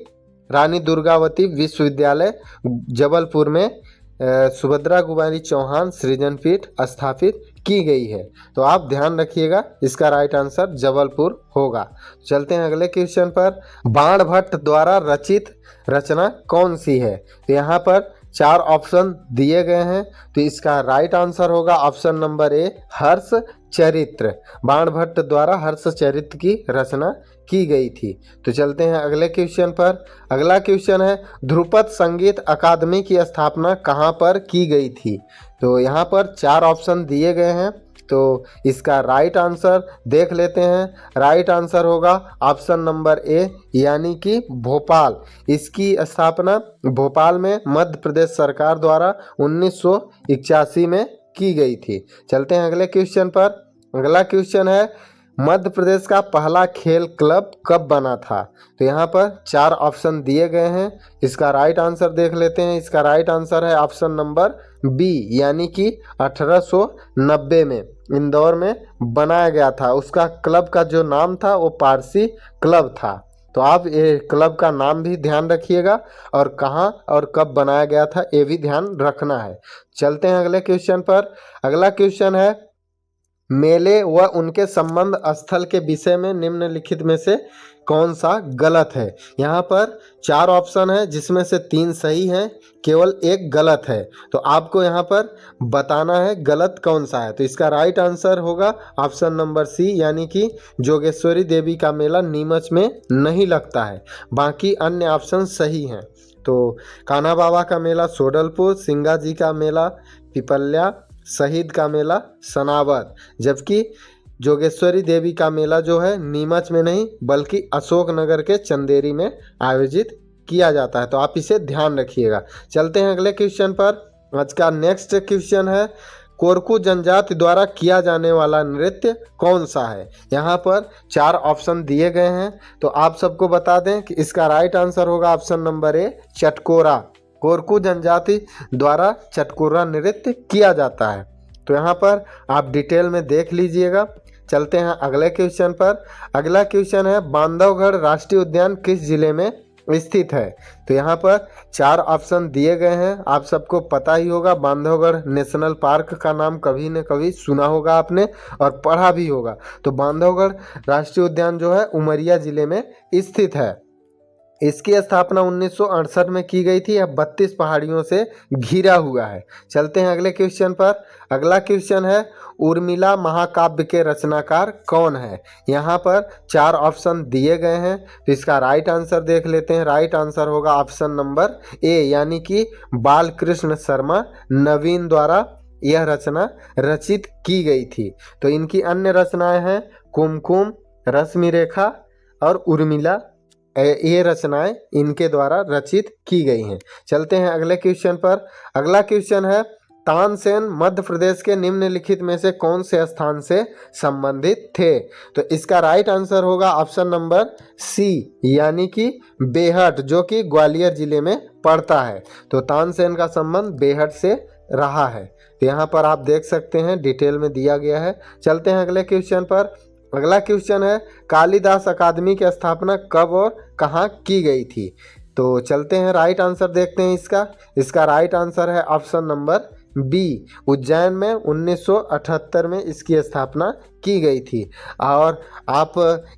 रानी दुर्गावती विश्वविद्यालय जबलपुर में सुभद्रा कुमारी चौहान सृजन पीठ स्थापित की गई है। तो आप ध्यान रखिएगा, इसका राइट आंसर जबलपुर होगा। चलते हैं अगले क्वेश्चन पर। बाणभट्ट द्वारा रचित रचना कौन सी है? तो यहाँ पर 4 ऑप्शन दिए गए हैं। तो इसका राइट आंसर होगा ऑप्शन नंबर ए हर्ष चरित्र, बाणभट्ट द्वारा हर्ष चरित्र की रचना की गई थी। तो चलते हैं अगले क्वेश्चन पर। अगला क्वेश्चन है ध्रुपद संगीत अकादमी की स्थापना कहाँ पर की गई थी। तो यहाँ पर 4 ऑप्शन दिए गए हैं, तो इसका राइट आंसर देख लेते हैं। राइट आंसर होगा ऑप्शन नंबर ए, यानी कि भोपाल। इसकी स्थापना भोपाल में मध्य प्रदेश सरकार द्वारा 1981 में की गई थी। चलते हैं अगले क्वेश्चन पर। अगला क्वेश्चन है मध्य प्रदेश का पहला खेल क्लब कब बना था। तो यहाँ पर 4 ऑप्शन दिए गए हैं, इसका राइट आंसर देख लेते हैं। इसका राइट आंसर है ऑप्शन नंबर बी, यानी कि 1890 में इंदौर में बनाया गया था। उसका क्लब का जो नाम था वो पारसी क्लब था। तो आप ये क्लब का नाम भी ध्यान रखिएगा और कहाँ और कब बनाया गया था ये भी ध्यान रखना है। चलते हैं अगले क्वेश्चन पर। अगला क्वेश्चन है मेले व उनके संबंध स्थल के विषय में निम्नलिखित में से कौन सा गलत है। यहाँ पर 4 ऑप्शन है जिसमें से 3 सही हैं, केवल एक गलत है। तो आपको यहाँ पर बताना है गलत कौन सा है। तो इसका राइट आंसर होगा ऑप्शन नंबर सी, यानी कि जोगेश्वरी देवी का मेला नीमच में नहीं लगता है। बाकी अन्य ऑप्शन सही हैं। तो कान्हा बाबा का मेला सोडलपुर, सिंगा जी का मेला पिपल्या, शहीद का मेला सनावद, जबकि जोगेश्वरी देवी का मेला जो है नीमच में नहीं बल्कि अशोकनगर के चंदेरी में आयोजित किया जाता है। तो आप इसे ध्यान रखिएगा। चलते हैं अगले क्वेश्चन पर। आज का नेक्स्ट क्वेश्चन है कोरकू जनजाति द्वारा किया जाने वाला नृत्य कौन सा है। यहाँ पर 4 ऑप्शन दिए गए हैं, तो आप सबको बता दें कि इसका राइट आंसर होगा ऑप्शन नंबर ए, चटकोरा। कोरकू जनजाति द्वारा चटकोरा नृत्य किया जाता है। तो यहाँ पर आप डिटेल में देख लीजिएगा। चलते हैं अगले क्वेश्चन पर। अगला क्वेश्चन है बांधवगढ़ राष्ट्रीय उद्यान किस जिले में स्थित है। तो यहाँ पर 4 ऑप्शन दिए गए हैं, आप सबको पता ही होगा बांधवगढ़ नेशनल पार्क का नाम कभी न कभी सुना होगा आपने और पढ़ा भी होगा। तो बांधवगढ़ राष्ट्रीय उद्यान जो है उमरिया जिले में स्थित है। इसकी स्थापना 1968 में की गई थी। यह 32 पहाड़ियों से घिरा हुआ है। चलते हैं अगले क्वेश्चन पर। अगला क्वेश्चन है उर्मिला महाकाव्य के रचनाकार कौन है। यहाँ पर 4 ऑप्शन दिए गए हैं, तो इसका राइट आंसर देख लेते हैं। राइट आंसर होगा ऑप्शन नंबर ए, यानी कि बालकृष्ण शर्मा नवीन द्वारा यह रचना रचित की गई थी। तो इनकी अन्य रचनाएं हैं कुमकुम, रश्मि रेखा और उर्मिला। ये रचनाएं इनके द्वारा रचित की गई हैं। चलते हैं अगले क्वेश्चन पर। अगला क्वेश्चन है तानसेन मध्य प्रदेश के निम्नलिखित में से कौन से स्थान से संबंधित थे। तो इसका राइट आंसर होगा ऑप्शन नंबर सी, यानी कि बेहट, जो कि ग्वालियर जिले में पड़ता है। तो तानसेन का संबंध बेहट से रहा है। तो यहाँ पर आप देख सकते हैं डिटेल में दिया गया है। चलते हैं अगले क्वेश्चन पर। अगला क्वेश्चन है कालिदास अकादमी की स्थापना कब और कहाँ की गई थी। तो चलते हैं राइट आंसर देखते हैं इसका। इसका राइट आंसर है ऑप्शन नंबर बी, उज्जैन में 1978 में इसकी स्थापना की गई थी। और आप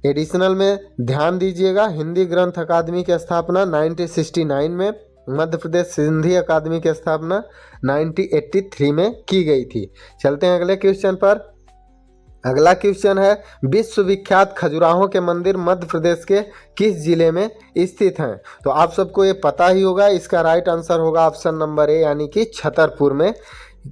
एडिशनल में ध्यान दीजिएगा हिंदी ग्रंथ अकादमी की स्थापना 1969 में, मध्य प्रदेश सिंधी अकादमी की स्थापना 1983 में की गई थी। चलते हैं अगले क्वेश्चन पर। अगला क्वेश्चन है विश्वविख्यात खजुराहो के मंदिर मध्य प्रदेश के किस जिले में स्थित हैं। तो आप सबको ये पता ही होगा। इसका राइट आंसर होगा ऑप्शन नंबर ए, यानी कि छतरपुर में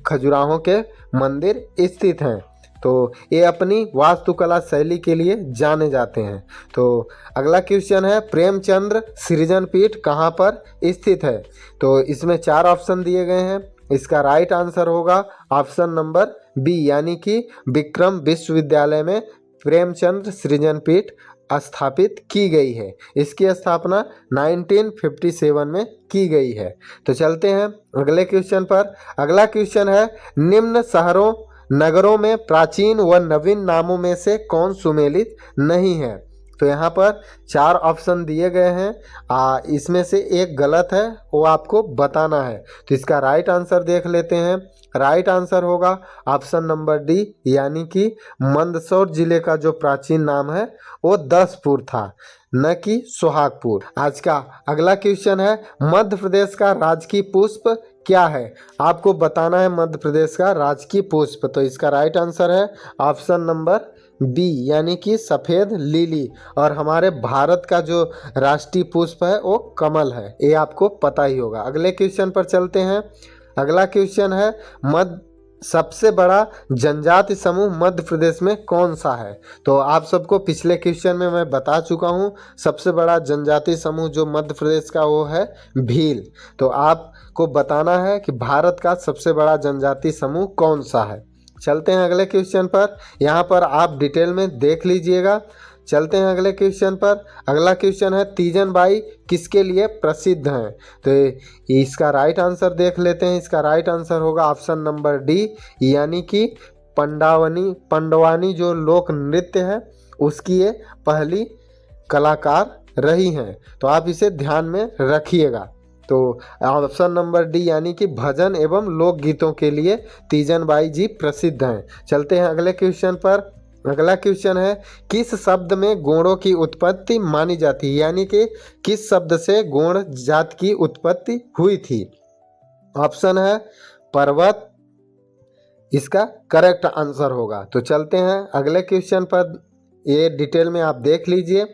खजुराहो के मंदिर स्थित हैं। तो ये अपनी वास्तुकला शैली के लिए जाने जाते हैं। तो अगला क्वेश्चन है प्रेमचंद्र सृजन पीठ कहाँ पर स्थित है। तो इसमें 4 ऑप्शन दिए गए हैं। इसका राइट आंसर होगा ऑप्शन नंबर बी, यानी कि विक्रम विश्वविद्यालय में प्रेमचंद्र सृजन पीठ स्थापित की गई है। इसकी स्थापना 1957 में की गई है। तो चलते हैं अगले क्वेश्चन पर। अगला क्वेश्चन है निम्न शहरों नगरों में प्राचीन व नवीन नामों में से कौन सुमेलित नहीं है। तो यहाँ पर 4 ऑप्शन दिए गए हैं, इसमें से एक गलत है, वो आपको बताना है। तो इसका राइट आंसर देख लेते हैं। राइट आंसर होगा ऑप्शन नंबर डी, यानी कि मंदसौर जिले का जो प्राचीन नाम है वो दसपुर था, न कि सोहागपुर। आज का अगला क्वेश्चन है मध्य प्रदेश का राजकीय पुष्प क्या है? आपको बताना है मध्य प्रदेश का राजकीय पुष्प। तो इसका राइट आंसर है ऑप्शन नंबर बी यानी कि सफ़ेद लिली। और हमारे भारत का जो राष्ट्रीय पुष्प है वो कमल है, ये आपको पता ही होगा। अगले क्वेश्चन पर चलते हैं। अगला क्वेश्चन है मध्य सबसे बड़ा जनजाति समूह मध्य प्रदेश में कौन सा है? तो आप सबको पिछले क्वेश्चन में मैं बता चुका हूँ, सबसे बड़ा जनजाति समूह जो मध्य प्रदेश का वो है भील। तो आपको बताना है कि भारत का सबसे बड़ा जनजाति समूह कौन सा है। चलते हैं अगले क्वेश्चन पर, यहाँ पर आप डिटेल में देख लीजिएगा। चलते हैं अगले क्वेश्चन पर। अगला क्वेश्चन है तीजन बाई किसके लिए प्रसिद्ध हैं? तो इसका राइट आंसर देख लेते हैं। इसका राइट आंसर होगा ऑप्शन नंबर डी यानी कि पंडवानी जो लोक नृत्य है उसकी ये पहली कलाकार रही हैं। तो आप इसे ध्यान में रखिएगा। तो ऑप्शन नंबर डी यानी कि भजन एवं लोकगीतों के लिए तीजन बाई जी प्रसिद्ध हैं। चलते हैं अगले क्वेश्चन पर। अगला क्वेश्चन है किस शब्द में गोंडों की उत्पत्ति मानी जाती है, यानी कि किस शब्द से गोंड जात की उत्पत्ति हुई थी? ऑप्शन है पर्वत, इसका करेक्ट आंसर होगा। तो चलते हैं अगले क्वेश्चन पर, ये डिटेल में आप देख लीजिए।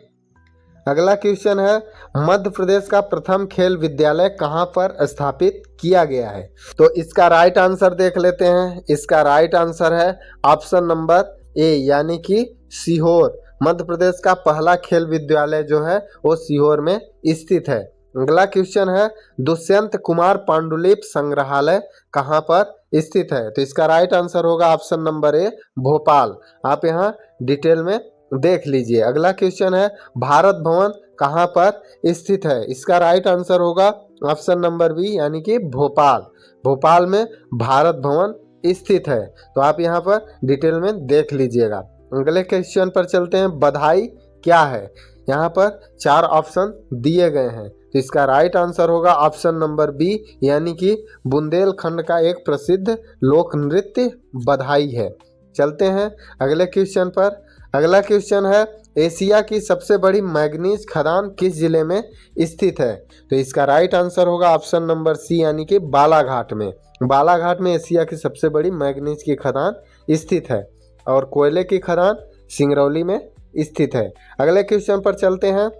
अगला क्वेश्चन है मध्य प्रदेश का प्रथम खेल विद्यालय कहाँ पर स्थापित किया गया है? तो इसका राइट आंसर देख लेते हैं। इसका राइट आंसर है ऑप्शन नंबर ए यानी कि सीहोर। मध्य प्रदेश का पहला खेल विद्यालय जो है वो सीहोर में स्थित है। अगला क्वेश्चन है दुष्यंत कुमार पांडुलिपि संग्रहालय कहाँ पर स्थित है? तो इसका राइट आंसर होगा ऑप्शन नंबर ए भोपाल। आप यहाँ डिटेल में देख लीजिए। अगला क्वेश्चन है भारत भवन कहाँ पर स्थित है? इसका राइट आंसर होगा ऑप्शन नंबर बी यानी कि भोपाल। भोपाल में भारत भवन स्थित है। तो आप यहाँ पर डिटेल में देख लीजिएगा। अगले क्वेश्चन पर चलते हैं। बधाई क्या है? यहाँ पर 4 ऑप्शन दिए गए हैं। तो इसका राइट आंसर होगा ऑप्शन नंबर बी यानी कि बुंदेलखंड का एक प्रसिद्ध लोक नृत्य बधाई है। चलते हैं अगले क्वेश्चन पर। अगला क्वेश्चन है एशिया की सबसे बड़ी मैग्नीज खदान किस जिले में स्थित है? तो इसका राइट आंसर होगा ऑप्शन नंबर सी यानी कि बालाघाट में। बालाघाट में एशिया की सबसे बड़ी मैग्नीज की खदान स्थित है और कोयले की खदान सिंगरौली में स्थित है। अगले क्वेश्चन पर चलते हैं।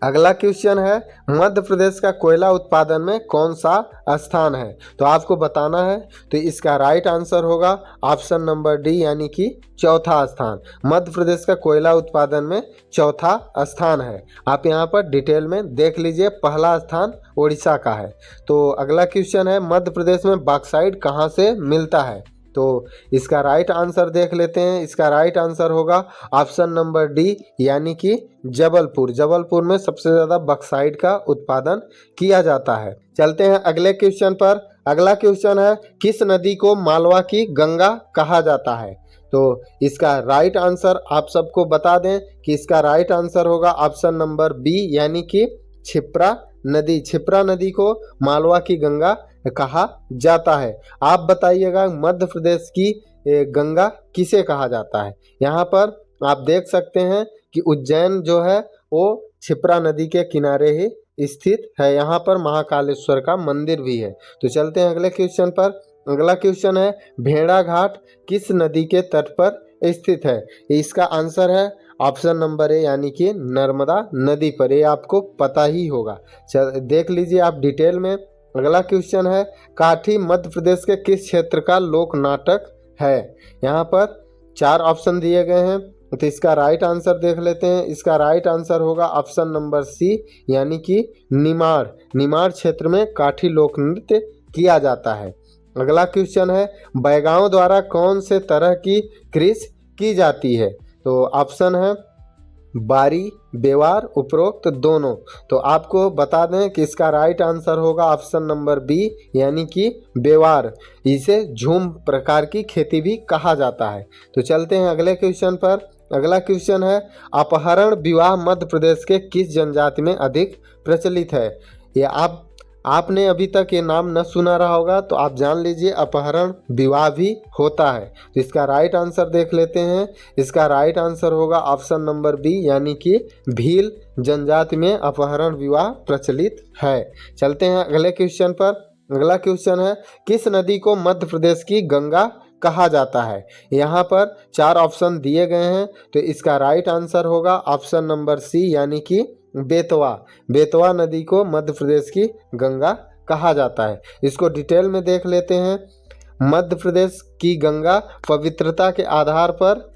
अगला क्वेश्चन है मध्य प्रदेश का कोयला उत्पादन में कौन सा स्थान है? तो आपको बताना है। तो इसका राइट आंसर होगा ऑप्शन नंबर डी यानी कि चौथा स्थान। मध्य प्रदेश का कोयला उत्पादन में चौथा स्थान है। आप यहाँ पर डिटेल में देख लीजिए। पहला स्थान उड़ीसा का है। तो अगला क्वेश्चन है मध्य प्रदेश में बॉक्साइट कहाँ से मिलता है? तो इसका राइट आंसर देख लेते हैं। इसका राइट आंसर होगा ऑप्शन नंबर डी यानी कि जबलपुर। जबलपुर में सबसे ज़्यादा बॉक्साइट का उत्पादन किया जाता है। चलते हैं अगले क्वेश्चन पर। अगला क्वेश्चन है किस नदी को मालवा की गंगा कहा जाता है? तो इसका राइट आंसर आप सबको बता दें कि इसका राइट आंसर होगा ऑप्शन नंबर बी यानी कि क्षिप्रा नदी। क्षिप्रा नदी को मालवा की गंगा कहा जाता है। आप बताइएगा मध्य प्रदेश की गंगा किसे कहा जाता है? यहाँ पर आप देख सकते हैं कि उज्जैन जो है वो क्षिप्रा नदी के किनारे ही स्थित है। यहाँ पर महाकालेश्वर का मंदिर भी है। तो चलते हैं अगले क्वेश्चन पर। अगला क्वेश्चन है भेड़ा घाट किस नदी के तट पर स्थित है? इसका आंसर है ऑप्शन नंबर ए यानी कि नर्मदा नदी पर। ये आपको पता ही होगा। देख लीजिए आप डिटेल में। अगला क्वेश्चन है काठी मध्य प्रदेश के किस क्षेत्र का लोक नाटक है? यहाँ पर 4 ऑप्शन दिए गए हैं। तो इसका राइट आंसर देख लेते हैं। इसका राइट आंसर होगा ऑप्शन नंबर सी यानी कि निमाड़। निमाड़ क्षेत्र में काठी लोक नृत्य किया जाता है। अगला क्वेश्चन है बैगाओं द्वारा कौन से तरह की कृषि की जाती है? तो ऑप्शन है बारी, बेवार, उपरोक्त दोनों। तो आपको बता दें कि इसका राइट आंसर होगा ऑप्शन नंबर बी यानी कि बेवार। इसे झूम प्रकार की खेती भी कहा जाता है। तो चलते हैं अगले क्वेश्चन पर। अगला क्वेश्चन है अपहरण विवाह मध्य प्रदेश के किस जनजाति में अधिक प्रचलित है? ये आपने अभी तक ये नाम न सुना रहा होगा तो आप जान लीजिए अपहरण विवाह भी होता है। तो इसका राइट आंसर देख लेते हैं। इसका राइट आंसर होगा ऑप्शन नंबर बी यानी कि भील जनजाति में अपहरण विवाह प्रचलित है। चलते हैं अगले क्वेश्चन पर। अगला क्वेश्चन है, किस नदी को मध्य प्रदेश की गंगा कहा जाता है? यहाँ पर 4 ऑप्शन दिए गए हैं, तो इसका राइट आंसर होगा ऑप्शन नंबर सी, यानी कि बेतवा। बेतवा नदी को मध्य प्रदेश की गंगा कहा जाता है। इसको डिटेल में देख लेते हैं। मध्य प्रदेश की गंगा पवित्रता के आधार पर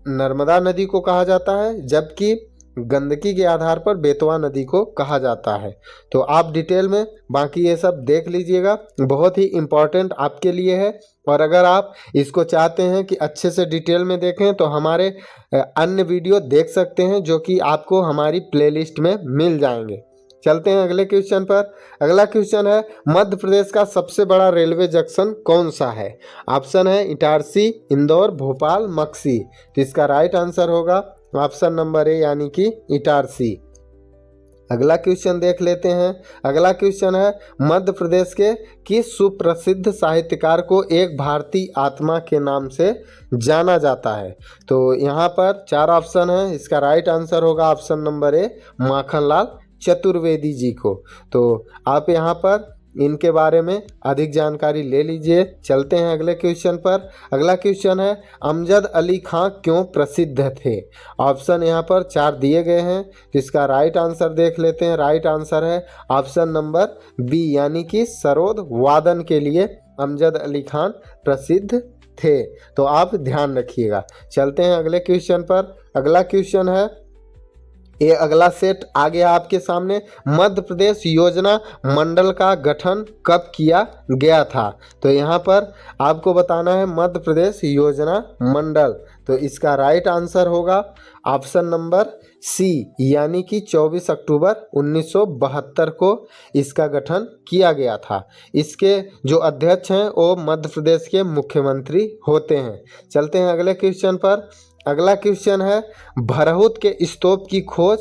नर्मदा नदी को कहा जाता है, जबकि गंदगी के आधार पर बेतवा नदी को कहा जाता है। तो आप डिटेल में बाकी ये सब देख लीजिएगा, बहुत ही इम्पोर्टेंट आपके लिए है। और अगर आप इसको चाहते हैं कि अच्छे से डिटेल में देखें तो हमारे अन्य वीडियो देख सकते हैं, जो कि आपको हमारी प्लेलिस्ट में मिल जाएंगे। चलते हैं अगले क्वेश्चन पर। अगला क्वेश्चन है, मध्य प्रदेश का सबसे बड़ा रेलवे जंक्शन कौन सा है? ऑप्शन है इटारसी, इंदौर, भोपाल, मक्सी। तो इसका राइट आंसर होगा ऑप्शन नंबर ए, यानी कि इटारसी। अगला क्वेश्चन देख लेते हैं। अगला क्वेश्चन है, मध्य प्रदेश के किस सुप्रसिद्ध साहित्यकार को एक भारतीय आत्मा के नाम से जाना जाता है? तो यहाँ पर 4 ऑप्शन है, इसका राइट आंसर होगा option number A, Makhanlal Chaturvedi ji को। तो आप यहाँ पर इनके बारे में अधिक जानकारी ले लीजिए। चलते हैं अगले क्वेश्चन पर। अगला क्वेश्चन है, अमजद अली खां क्यों प्रसिद्ध थे? ऑप्शन यहाँ पर 4 दिए गए हैं, तो इसका राइट आंसर देख लेते हैं। राइट आंसर है ऑप्शन नंबर बी, यानी कि सरोद वादन के लिए अमजद अली खान प्रसिद्ध थे। तो आप ध्यान रखिएगा। चलते हैं अगले क्वेश्चन पर। अगला क्वेश्चन है, ये अगला सेट आ गया आपके सामने, मध्य प्रदेश योजना मंडल का गठन कब किया गया था? तो यहाँ पर आपको बताना है मध्य प्रदेश योजना मंडल। तो इसका राइट आंसर होगा ऑप्शन नंबर सी, यानी कि 24 अक्टूबर 1972 को इसका गठन किया गया था। इसके जो अध्यक्ष हैं वो मध्य प्रदेश के मुख्यमंत्री होते हैं। चलते हैं अगले क्वेश्चन पर। अगला क्वेश्चन है, भरहुत के स्तूप की खोज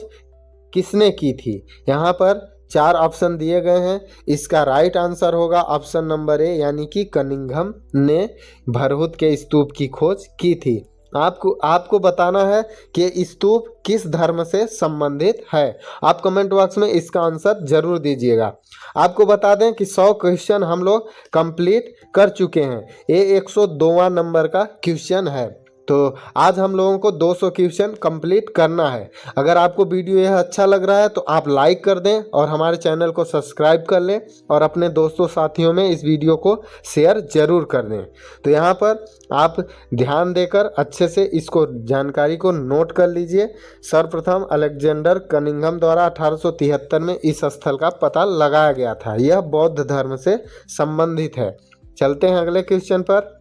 किसने की थी? यहाँ पर 4 ऑप्शन दिए गए हैं, इसका राइट आंसर होगा ऑप्शन नंबर ए, यानी कि कनिंघम ने भरहुत के स्तूप की खोज की थी। आपको बताना है कि स्तूप किस धर्म से संबंधित है। आप कमेंट बॉक्स में इसका आंसर जरूर दीजिएगा। आपको बता दें कि 100 क्वेश्चन हम लोग कंप्लीट कर चुके हैं। ये 102वां नंबर का क्वेश्चन है। तो आज हम लोगों को 200 क्वेश्चन कंप्लीट करना है। अगर आपको वीडियो यह अच्छा लग रहा है तो आप लाइक कर दें और हमारे चैनल को सब्सक्राइब कर लें और अपने दोस्तों साथियों में इस वीडियो को शेयर जरूर कर दें। तो यहाँ पर आप ध्यान देकर अच्छे से इसको जानकारी को नोट कर लीजिए। सर्वप्रथम अलेक्जेंडर कनिंघम द्वारा 1873 में इस स्थल का पता लगाया गया था। यह बौद्ध धर्म से संबंधित है। चलते हैं अगले क्वेश्चन पर।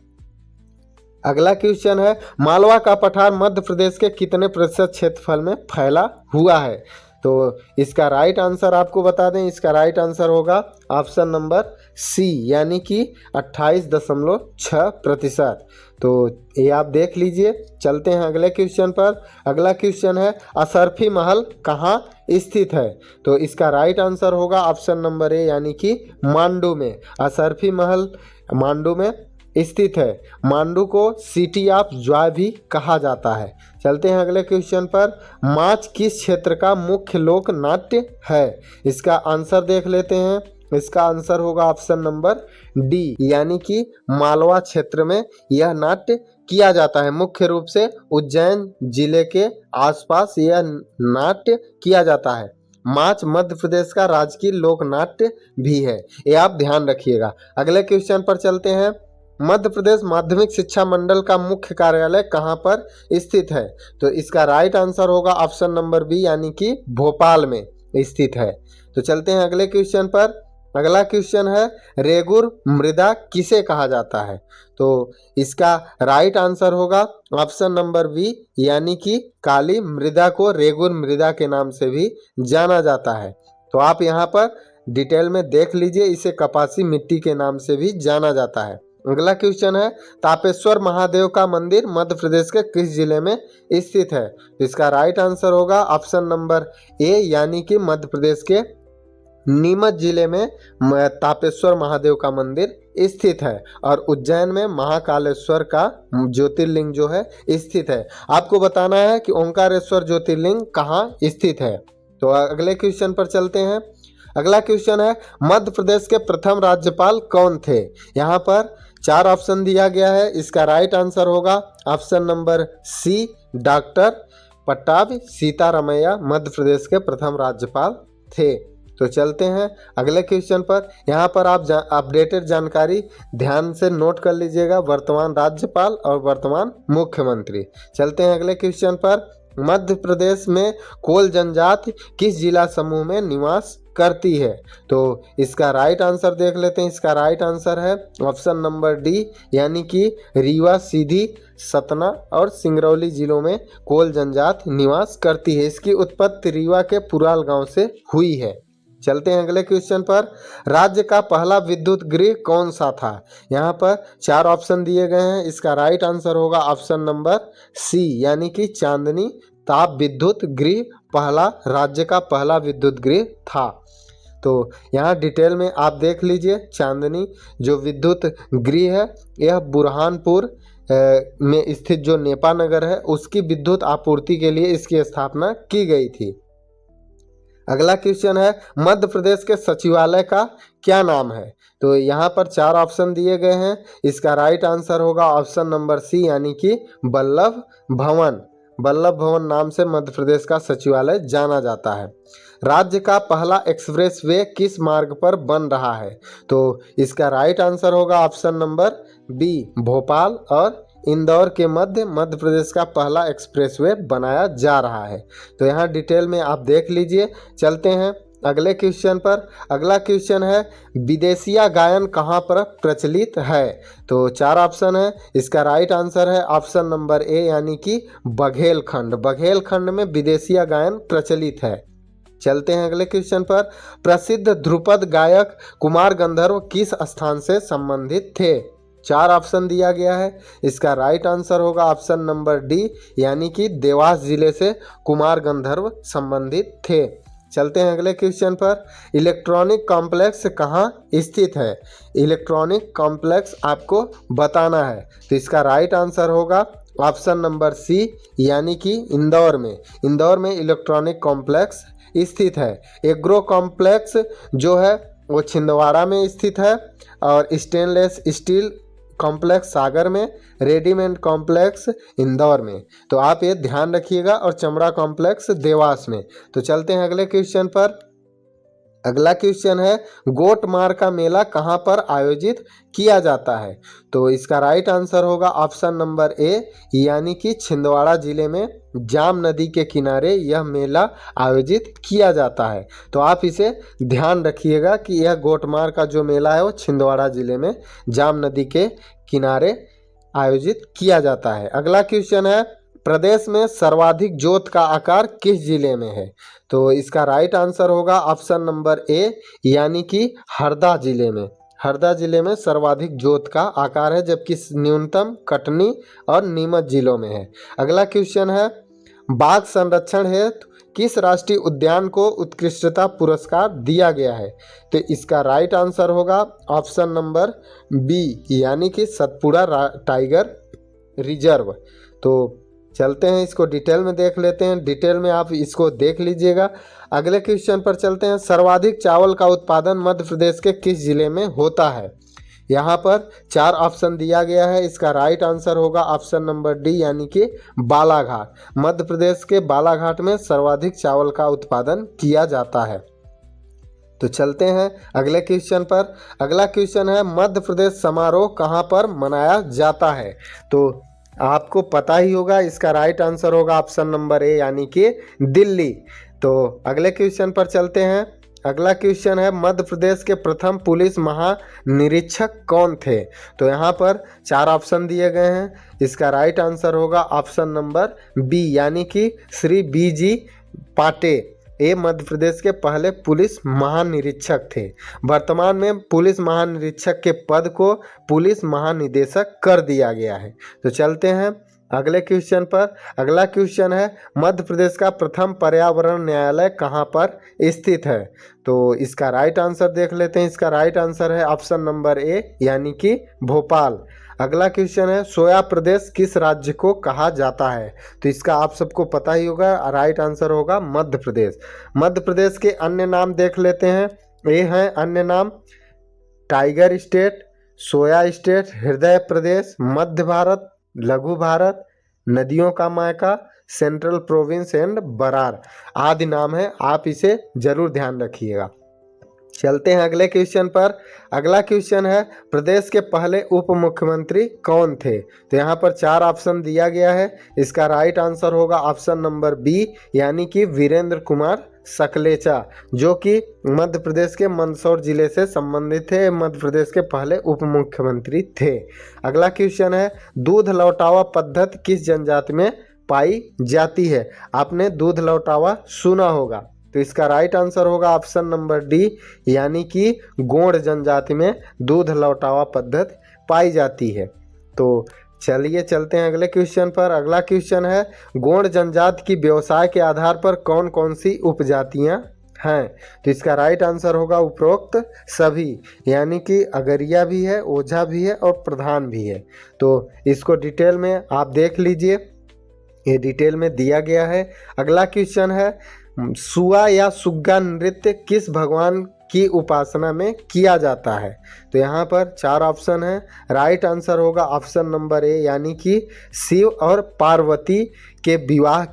अगला क्वेश्चन है, मालवा का पठार मध्य प्रदेश के कितने प्रतिशत क्षेत्रफल में फैला हुआ है? तो इसका राइट आंसर आपको बता दें, इसका राइट आंसर होगा ऑप्शन नंबर सी, यानी कि 28.6%। तो ये आप देख लीजिए। चलते हैं अगले क्वेश्चन पर। अगला क्वेश्चन है, असरफी महल कहाँ स्थित है? तो इसका राइट आंसर होगा ऑप्शन नंबर ए, यानी कि मांडू में। असरफी महल मांडू में स्थित है। मांडू को सिटी ऑफ जॉय भी कहा जाता है। चलते हैं अगले क्वेश्चन पर। माच किस क्षेत्र का मुख्य लोक नाट्य है? इसका आंसर देख लेते हैं। इसका आंसर होगा ऑप्शन नंबर डी, यानी कि मालवा क्षेत्र में यह नाट्य किया जाता है। मुख्य रूप से उज्जैन जिले के आसपास यह नाट्य किया जाता है। माच मध्य प्रदेश का राजकीय लोक नाट्य भी है, ये आप ध्यान रखिएगा। अगले क्वेश्चन पर चलते हैं। मध्य प्रदेश माध्यमिक शिक्षा मंडल का मुख्य कार्यालय कहाँ पर स्थित है? तो इसका राइट आंसर होगा ऑप्शन नंबर बी, यानी कि भोपाल में स्थित है। तो चलते हैं अगले क्वेश्चन पर। अगला क्वेश्चन है, रेगुर मृदा किसे कहा जाता है? तो इसका राइट आंसर होगा ऑप्शन नंबर बी, यानी कि काली मृदा को रेगुर मृदा के नाम से भी जाना जाता है। तो आप यहाँ पर डिटेल में देख लीजिए, इसे कपासी मिट्टी के नाम से भी जाना जाता है। अगला क्वेश्चन है, तापेश्वर महादेव का मंदिर मध्य प्रदेश के किस जिले में स्थित है? इसका राइट आंसर होगा ऑप्शन नंबर ए, यानी कि मध्य प्रदेश के नीमच जिले में तापेश्वर महादेव का मंदिर स्थित है। और उज्जैन में महाकालेश्वर का ज्योतिर्लिंग जो है स्थित है। आपको बताना है कि ओंकारेश्वर ज्योतिर्लिंग कहाँ स्थित है। तो अगले क्वेश्चन पर चलते हैं। अगला क्वेश्चन है मध्य प्रदेश के प्रथम राज्यपाल कौन थे। यहाँ पर 4 ऑप्शन दिया गया है, इसका राइट आंसर होगा option number C, doctor Pattabhi Sitaramayya Madhya Pradesh के प्रथम राज्यपाल थे। तो चलते हैं अगले क्वेश्चन पर। यहाँ पर आप अपडेटेड जानकारी ध्यान से नोट कर लीजिएगा, वर्तमान राज्यपाल और वर्तमान मुख्यमंत्री। चलते हैं अगले क्वेश्चन पर। मध्य प्रदेश में कोल जनजाति किस जिला समूह में निवास करती है। तो इसका राइट आंसर देख लेते हैं। इसका राइट आंसर है ऑप्शन नंबर डी, यानी कि रीवा, सीधी, सतना और सिंगरौली जिलों में कोल जनजाति निवास करती है। इसकी उत्पत्ति रीवा के पुराल गांव से हुई है। चलते हैं अगले क्वेश्चन पर। राज्य का पहला विद्युत गृह कौन सा था। यहाँ पर 4 ऑप्शन दिए गए हैं, इसका राइट आंसर होगा ऑप्शन नंबर सी, यानी कि चांदनी ताप विद्युत गृह पहला राज्य का पहला विद्युत गृह था। तो यहाँ डिटेल में आप देख लीजिए, चांदनी जो विद्युत गृह है यह बुरहानपुर में स्थित जो नेपा नगर है उसकी विद्युत आपूर्ति के लिए इसकी स्थापना की गई थी। अगला क्वेश्चन है मध्य प्रदेश के सचिवालय का क्या नाम है। तो यहाँ पर 4 ऑप्शन दिए गए हैं, इसका राइट आंसर होगा ऑप्शन नंबर सी, यानी कि वल्लभ भवन। वल्लभ भवन नाम से मध्य प्रदेश का सचिवालय जाना जाता है। राज्य का पहला एक्सप्रेस वे किस मार्ग पर बन रहा है। तो इसका राइट आंसर होगा ऑप्शन नंबर बी, भोपाल और इंदौर के मध्य मध्य प्रदेश का पहला एक्सप्रेसवे बनाया जा रहा है। तो यहाँ डिटेल में आप देख लीजिए। चलते हैं अगले क्वेश्चन पर। अगला क्वेश्चन है विदेशिया गायन कहाँ पर प्रचलित है। तो 4 ऑप्शन है, इसका राइट आंसर है ऑप्शन नंबर ए, यानी कि बघेलखंड। बघेलखंड में विदेशिया गायन प्रचलित है। चलते हैं अगले क्वेश्चन पर। प्रसिद्ध ध्रुपद गायक कुमार गंधर्व किस स्थान से संबंधित थे। 4 ऑप्शन दिया गया है, इसका राइट आंसर होगा ऑप्शन नंबर डी, यानी कि देवास जिले से कुमार गंधर्व संबंधित थे। चलते हैं अगले क्वेश्चन पर। इलेक्ट्रॉनिक कॉम्प्लेक्स कहाँ स्थित है। इलेक्ट्रॉनिक कॉम्प्लेक्स आपको बताना है, तो इसका राइट आंसर होगा ऑप्शन नंबर सी, यानी कि इंदौर में। इंदौर में इलेक्ट्रॉनिक कॉम्प्लेक्स स्थित है। एग्रो कॉम्प्लेक्स जो है वो छिंदवाड़ा में स्थित है, और स्टेनलेस स्टील कॉम्प्लेक्स सागर में, रेडीमेड कॉम्प्लेक्स इंदौर में। तो आप ये ध्यान रखिएगा, और चमड़ा कॉम्प्लेक्स देवास में। तो चलते हैं अगले क्वेश्चन पर। अगला क्वेश्चन है गोटमार का मेला कहाँ पर आयोजित किया जाता है। तो इसका राइट आंसर होगा ऑप्शन नंबर ए, यानी कि छिंदवाड़ा जिले में जाम नदी के किनारे यह मेला आयोजित किया जाता है। तो आप इसे ध्यान रखिएगा कि यह गोटमार का जो मेला है वो छिंदवाड़ा जिले में जाम नदी के किनारे आयोजित किया जाता है। अगला क्वेश्चन है प्रदेश में सर्वाधिक जोत का आकार किस जिले में है। तो इसका राइट आंसर होगा ऑप्शन नंबर ए, यानी कि हरदा जिले में। हरदा जिले में सर्वाधिक जोत का आकार है, जबकि न्यूनतम कटनी और नीमच जिलों में है। अगला क्वेश्चन है बाघ संरक्षण हेतु किस राष्ट्रीय उद्यान को उत्कृष्टता पुरस्कार दिया गया है। तो इसका राइट आंसर होगा ऑप्शन नंबर बी, यानी कि सतपुड़ा टाइगर रिजर्व। तो चलते हैं इसको डिटेल में देख लेते हैं। डिटेल में आप इसको देख लीजिएगा। अगले क्वेश्चन पर चलते हैं। सर्वाधिक चावल का उत्पादन मध्य प्रदेश के किस जिले में होता है। यहाँ पर 4 ऑप्शन दिया गया है, इसका राइट आंसर होगा ऑप्शन नंबर डी, यानी कि बालाघाट। मध्य प्रदेश के बालाघाट में सर्वाधिक चावल का उत्पादन किया जाता है। तो चलते हैं अगले क्वेश्चन पर। अगला क्वेश्चन है मध्य प्रदेश समारोह कहाँ पर मनाया जाता है। तो आपको पता ही होगा, इसका राइट आंसर होगा ऑप्शन नंबर ए, यानी कि दिल्ली। तो अगले क्वेश्चन पर चलते हैं। अगला क्वेश्चन है मध्य प्रदेश के प्रथम पुलिस महानिरीक्षक कौन थे। तो यहाँ पर 4 ऑप्शन दिए गए हैं, इसका राइट आंसर होगा ऑप्शन नंबर बी, यानी कि श्री बी जी पाटे। ये मध्य प्रदेश के पहले पुलिस महानिरीक्षक थे। वर्तमान में पुलिस महानिरीक्षक के पद को पुलिस महानिदेशक कर दिया गया है। तो चलते हैं अगले क्वेश्चन पर। अगला क्वेश्चन है मध्य प्रदेश का प्रथम पर्यावरण न्यायालय कहाँ पर स्थित है। तो इसका राइट आंसर देख लेते हैं। इसका राइट आंसर है ऑप्शन नंबर ए, यानी कि भोपाल। अगला क्वेश्चन है सोया प्रदेश किस राज्य को कहा जाता है? तो इसका आप सबको पता ही होगा, राइट आंसर होगा मध्य प्रदेश। मध्य प्रदेश के अन्य नाम देख लेते हैं। ये हैं अन्य नाम: टाइगर स्टेट, सोया स्टेट, हृदय प्रदेश, मध्य भारत, लघु भारत, नदियों का मायका, सेंट्रल प्रोविंस एंड बरार आदि नाम है। आप इसे जरूर ध्यान रखिएगा। चलते हैं अगले क्वेश्चन पर। अगला क्वेश्चन है प्रदेश के पहले उप मुख्यमंत्री कौन थे? तो यहाँ पर 4 ऑप्शन दिया गया है। इसका राइट आंसर होगा ऑप्शन नंबर बी, यानी कि वीरेंद्र कुमार सकलेचा, जो कि मध्य प्रदेश के मंदसौर जिले से संबंधित थे। मध्य प्रदेश के पहले उप मुख्यमंत्री थे। अगला क्वेश्चन है दूध लौटावा पद्धति किस जनजाति में पाई जाती है? आपने दूध लौटावा सुना होगा, तो इसका राइट आंसर होगा ऑप्शन नंबर डी, यानी कि गोंड जनजाति में दूध लौटावा पद्धति पाई जाती है। तो चलिए चलते हैं अगले क्वेश्चन पर। अगला क्वेश्चन है गोंड जनजाति की व्यवसाय के आधार पर कौन कौन सी उपजातियां हैं? तो इसका राइट आंसर होगा उपरोक्त सभी, यानी कि अगरिया भी है, ओझा भी है और प्रधान भी है। तो इसको डिटेल में आप देख लीजिए, ये डिटेल में दिया गया है। अगला क्वेश्चन है सुआ या सुग्गा नृत्य किस भगवान की उपासना में किया जाता है? तो यहाँ पर 4 ऑप्शन है। राइट आंसर होगा ऑप्शन नंबर ए, यानी कि शिव और पार्वती के विवाह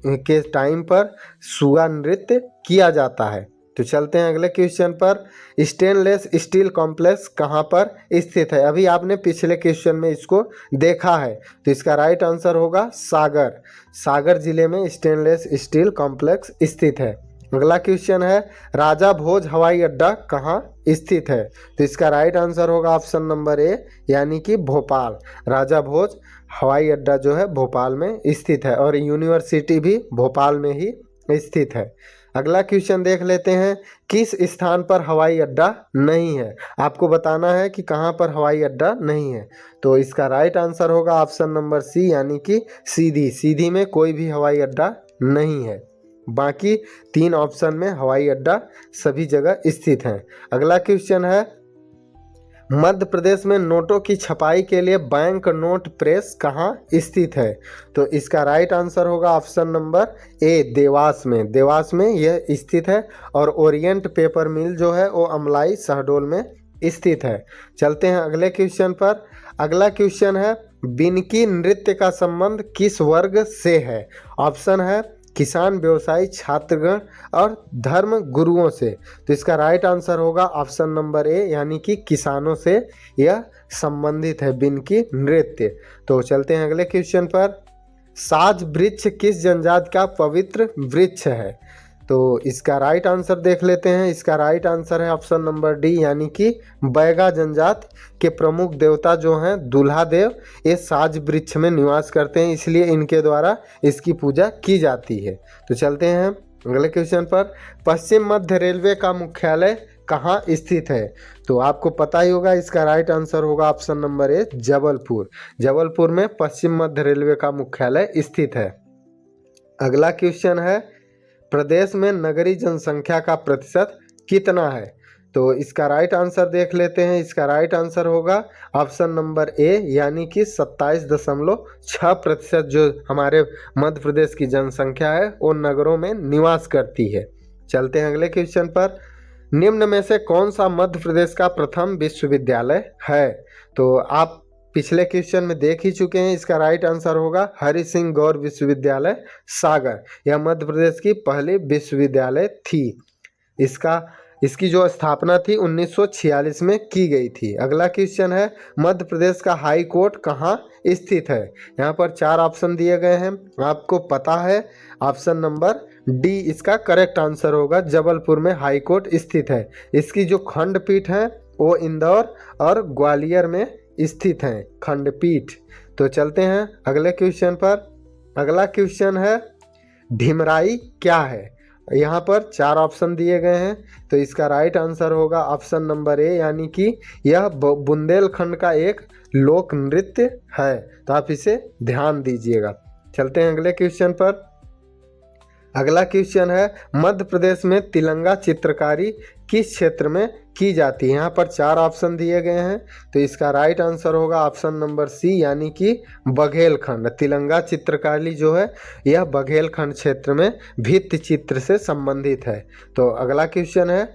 के टाइम पर सुआ नृत्य किया जाता है। तो चलते हैं अगले क्वेश्चन पर। स्टेनलेस स्टील कॉम्प्लेक्स कहाँ पर स्थित है? अभी आपने पिछले क्वेश्चन में इसको देखा है, तो इसका राइट आंसर होगा सागर जिले में स्टेनलेस स्टील कॉम्प्लेक्स स्थित है। अगला क्वेश्चन है राजा भोज हवाई अड्डा कहाँ स्थित है? तो इसका राइट आंसर होगा ऑप्शन नंबर ए, यानी कि भोपाल। राजा भोज हवाई अड्डा जो है भोपाल में स्थित है और यूनिवर्सिटी भी भोपाल में ही स्थित है। अगला क्वेश्चन देख लेते हैं किस स्थान पर हवाई अड्डा नहीं है? आपको बताना है कि कहाँ पर हवाई अड्डा नहीं है। तो इसका राइट आंसर होगा ऑप्शन नंबर सी, यानी कि सीधी में कोई भी हवाई अड्डा नहीं है। बाकी 3 ऑप्शन में हवाई अड्डा सभी जगह स्थित हैं। अगला क्वेश्चन है मध्य प्रदेश में नोटों की छपाई के लिए बैंक नोट प्रेस कहाँ स्थित है? तो इसका राइट आंसर होगा ऑप्शन नंबर ए, देवास में यह स्थित है और ओरिएंट पेपर मिल जो है वो अमलाई शहडोल में स्थित है। चलते हैं अगले क्वेश्चन पर। अगला क्वेश्चन है बिनकी नृत्य का संबंध किस वर्ग से है? ऑप्शन है किसान, व्यवसायी, छात्रगण और धर्म गुरुओं से। तो इसका राइट आंसर होगा ऑप्शन नंबर ए, यानी कि किसानों से यह संबंधित है बिनकी नृत्य। तो चलते हैं अगले क्वेश्चन पर। साज वृक्ष किस जनजाति का पवित्र वृक्ष है? तो इसका राइट आंसर देख लेते हैं। इसका राइट आंसर है ऑप्शन नंबर डी, यानी कि बैगा जनजाति के प्रमुख देवता जो हैं दूल्हा देव, ये साज वृक्ष में निवास करते हैं, इसलिए इनके द्वारा इसकी पूजा की जाती है। तो चलते हैं अगले क्वेश्चन पर। पश्चिम मध्य रेलवे का मुख्यालय कहाँ स्थित है? तो आपको पता ही होगा, इसका राइट आंसर होगा ऑप्शन नंबर ए, जबलपुर में पश्चिम मध्य रेलवे का मुख्यालय स्थित है। अगला क्वेश्चन है प्रदेश में नगरीय जनसंख्या का प्रतिशत कितना है? तो इसका राइट आंसर देख लेते हैं। इसका राइट आंसर होगा ऑप्शन नंबर ए, यानी कि 27.6% जो हमारे मध्य प्रदेश की जनसंख्या है वो नगरों में निवास करती है। चलते हैं अगले क्वेश्चन पर। निम्न में से कौन सा मध्य प्रदेश का प्रथम विश्वविद्यालय है? तो आप पिछले क्वेश्चन में देख ही चुके हैं। इसका राइट आंसर होगा हरि सिंह गौर विश्वविद्यालय सागर। यह मध्य प्रदेश की पहली विश्वविद्यालय थी। इसकी जो स्थापना थी 1946 में की गई थी। अगला क्वेश्चन है मध्य प्रदेश का हाई कोर्ट कहाँ स्थित है? यहाँ पर 4 ऑप्शन दिए गए हैं, आपको पता है ऑप्शन नंबर डी इसका करेक्ट आंसर होगा। जबलपुर में हाई कोर्ट स्थित है। इसकी जो खंडपीठ है वो इंदौर और ग्वालियर में स्थित हैं खंडपीठ। तो चलते हैं अगले क्वेश्चन पर। अगला क्वेश्चन है ढिमराई क्या है? यहाँ पर 4 ऑप्शन दिए गए हैं, तो इसका राइट आंसर होगा ऑप्शन नंबर ए, यानी कि यह बुंदेलखंड का एक लोक नृत्य है। तो आप इसे ध्यान दीजिएगा। चलते हैं अगले क्वेश्चन पर। अगला क्वेश्चन है मध्य प्रदेश में तिलंगा चित्रकारी किस क्षेत्र में की जाती है। यहाँ पर 4 ऑप्शन दिए गए हैं, तो इसका राइट आंसर होगा ऑप्शन नंबर सी, यानी कि बघेलखंड। तिलंगा चित्रकारी जो है यह बघेलखंड क्षेत्र में भित्ति चित्र से संबंधित है। तो अगला क्वेश्चन है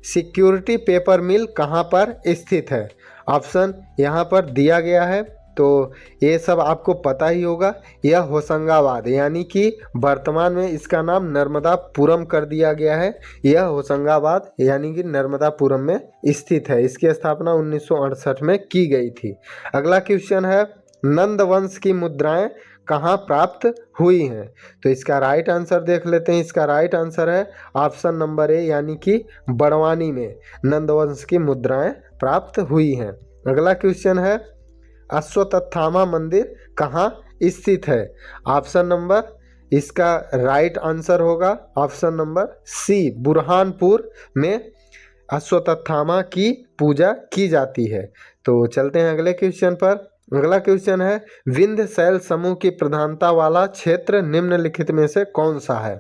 सिक्योरिटी पेपर मिल कहाँ पर स्थित है। ऑप्शन यहाँ पर दिया गया है, तो ये सब आपको पता ही होगा। यह होशंगाबाद, यानी कि वर्तमान में इसका नाम नर्मदापुरम कर दिया गया है। यह होशंगाबाद यानी कि नर्मदापुरम में स्थित है। इसकी स्थापना 1968 में की गई थी। अगला क्वेश्चन है नंद वंश की मुद्राएं कहाँ प्राप्त हुई हैं। तो इसका राइट आंसर देख लेते हैं। इसका राइट आंसर है ऑप्शन नंबर ए, यानी कि बड़वानी में नंद वंश की मुद्राएं प्राप्त हुई हैं। अगला क्वेश्चन है अश्वत्थामा मंदिर कहाँ स्थित है। ऑप्शन नंबर इसका राइट आंसर होगा ऑप्शन नंबर सी, बुरहानपुर में अश्वत्थामा की पूजा की जाती है। तो चलते हैं अगले क्वेश्चन पर। अगला क्वेश्चन है विंध्य शैल समूह की प्रधानता वाला क्षेत्र निम्नलिखित में से कौन सा है।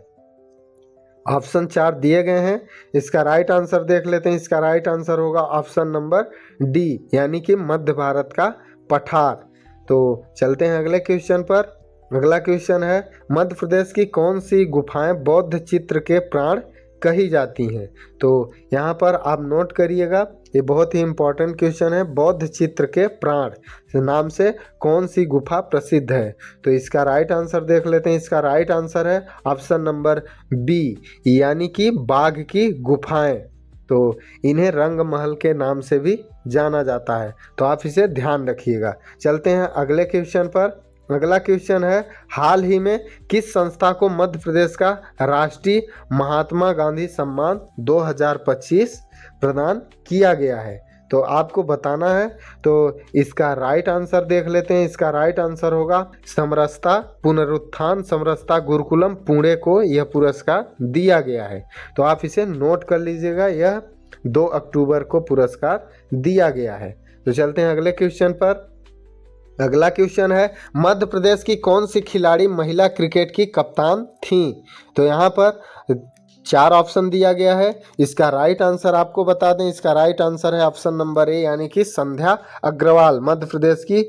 ऑप्शन 4 दिए गए हैं। इसका राइट आंसर देख लेते हैं। इसका राइट आंसर होगा ऑप्शन नंबर डी, यानी कि मध्य भारत का पठार। तो चलते हैं अगले क्वेश्चन पर। अगला क्वेश्चन है मध्य प्रदेश की कौन सी गुफाएं बौद्ध चित्र के प्राण कही जाती हैं। तो यहाँ पर आप नोट करिएगा, ये बहुत ही इंपॉर्टेंट क्वेश्चन है। बौद्ध चित्र के प्राण नाम से कौन सी गुफा प्रसिद्ध है। तो इसका राइट आंसर देख लेते हैं। इसका राइट आंसर है ऑप्शन नंबर बी, यानी कि बाघ की गुफाएं। तो इन्हें रंग महल के नाम से भी जाना जाता है, तो आप इसे ध्यान रखिएगा। चलते हैं अगले क्वेश्चन पर। अगला क्वेश्चन है हाल ही में किस संस्था को मध्य प्रदेश का राष्ट्रीय महात्मा गांधी सम्मान 2025 प्रदान किया गया है। तो आपको बताना है, तो इसका राइट आंसर देख लेते हैं। इसका राइट आंसर होगा समरसता पुनरुत्थान समरसता गुरुकुलम पुणे को यह पुरस्कार दिया गया है। तो आप इसे नोट कर लीजिएगा, यह 2 अक्टूबर को पुरस्कार दिया गया है। तो चलते हैं अगले क्वेश्चन पर। अगला क्वेश्चन है मध्य प्रदेश की कौन सी खिलाड़ी महिला क्रिकेट की कप्तान थी। तो यहाँ पर 4 ऑप्शन दिया गया है। इसका राइट आंसर आपको बता दें। इसका राइट आंसर है ऑप्शन नंबर ए, यानी कि संध्या अग्रवाल मध्य प्रदेश की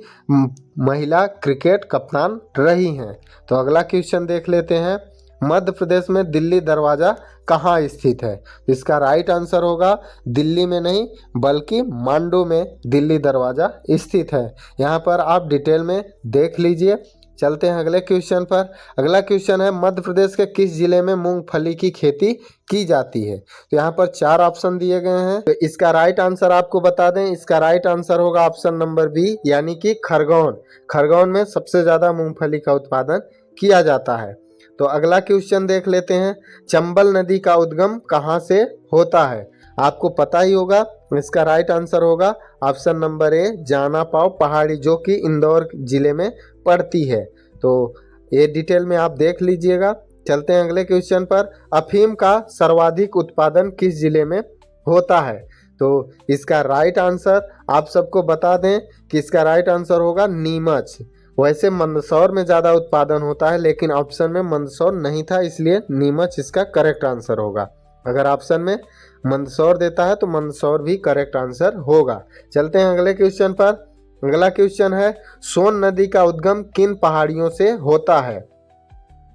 महिला क्रिकेट कप्तान रही हैं। तो अगला क्वेश्चन देख लेते हैं मध्य प्रदेश में दिल्ली दरवाज़ा कहाँ स्थित है। इसका राइट आंसर होगा दिल्ली में नहीं बल्कि मांडू में दिल्ली दरवाज़ा स्थित है। यहाँ पर आप डिटेल में देख लीजिए। चलते हैं अगले क्वेश्चन पर। अगला क्वेश्चन है मध्य प्रदेश के किस जिले में मूंगफली की खेती की जाती है। तो यहाँ पर 4 ऑप्शन दिए गए हैं। तो इसका राइट आंसर आपको बता दें। इसका राइट आंसर होगा ऑप्शन नंबर बी, यानी कि खरगोन। खरगोन में सबसे ज़्यादा मूंगफली का उत्पादन किया जाता है। तो अगला क्वेश्चन देख लेते हैं चंबल नदी का उद्गम कहाँ से होता है। आपको पता ही होगा। इसका राइट आंसर होगा ऑप्शन नंबर ए, जाना पाव पहाड़ी, जो कि इंदौर जिले में पड़ती है। तो ये डिटेल में आप देख लीजिएगा। चलते हैं अगले क्वेश्चन पर। अफीम का सर्वाधिक उत्पादन किस जिले में होता है। तो इसका राइट आंसर आप सबको बता दें कि इसका राइट आंसर होगा नीमच। वैसे मंदसौर में ज़्यादा उत्पादन होता है, लेकिन ऑप्शन में मंदसौर नहीं था, इसलिए नीमच इसका करेक्ट आंसर होगा। अगर ऑप्शन में मंदसौर देता है तो मंदसौर भी करेक्ट आंसर होगा। चलते हैं अगले क्वेश्चन पर। अगला क्वेश्चन है सोन नदी का उद्गम किन पहाड़ियों से होता है।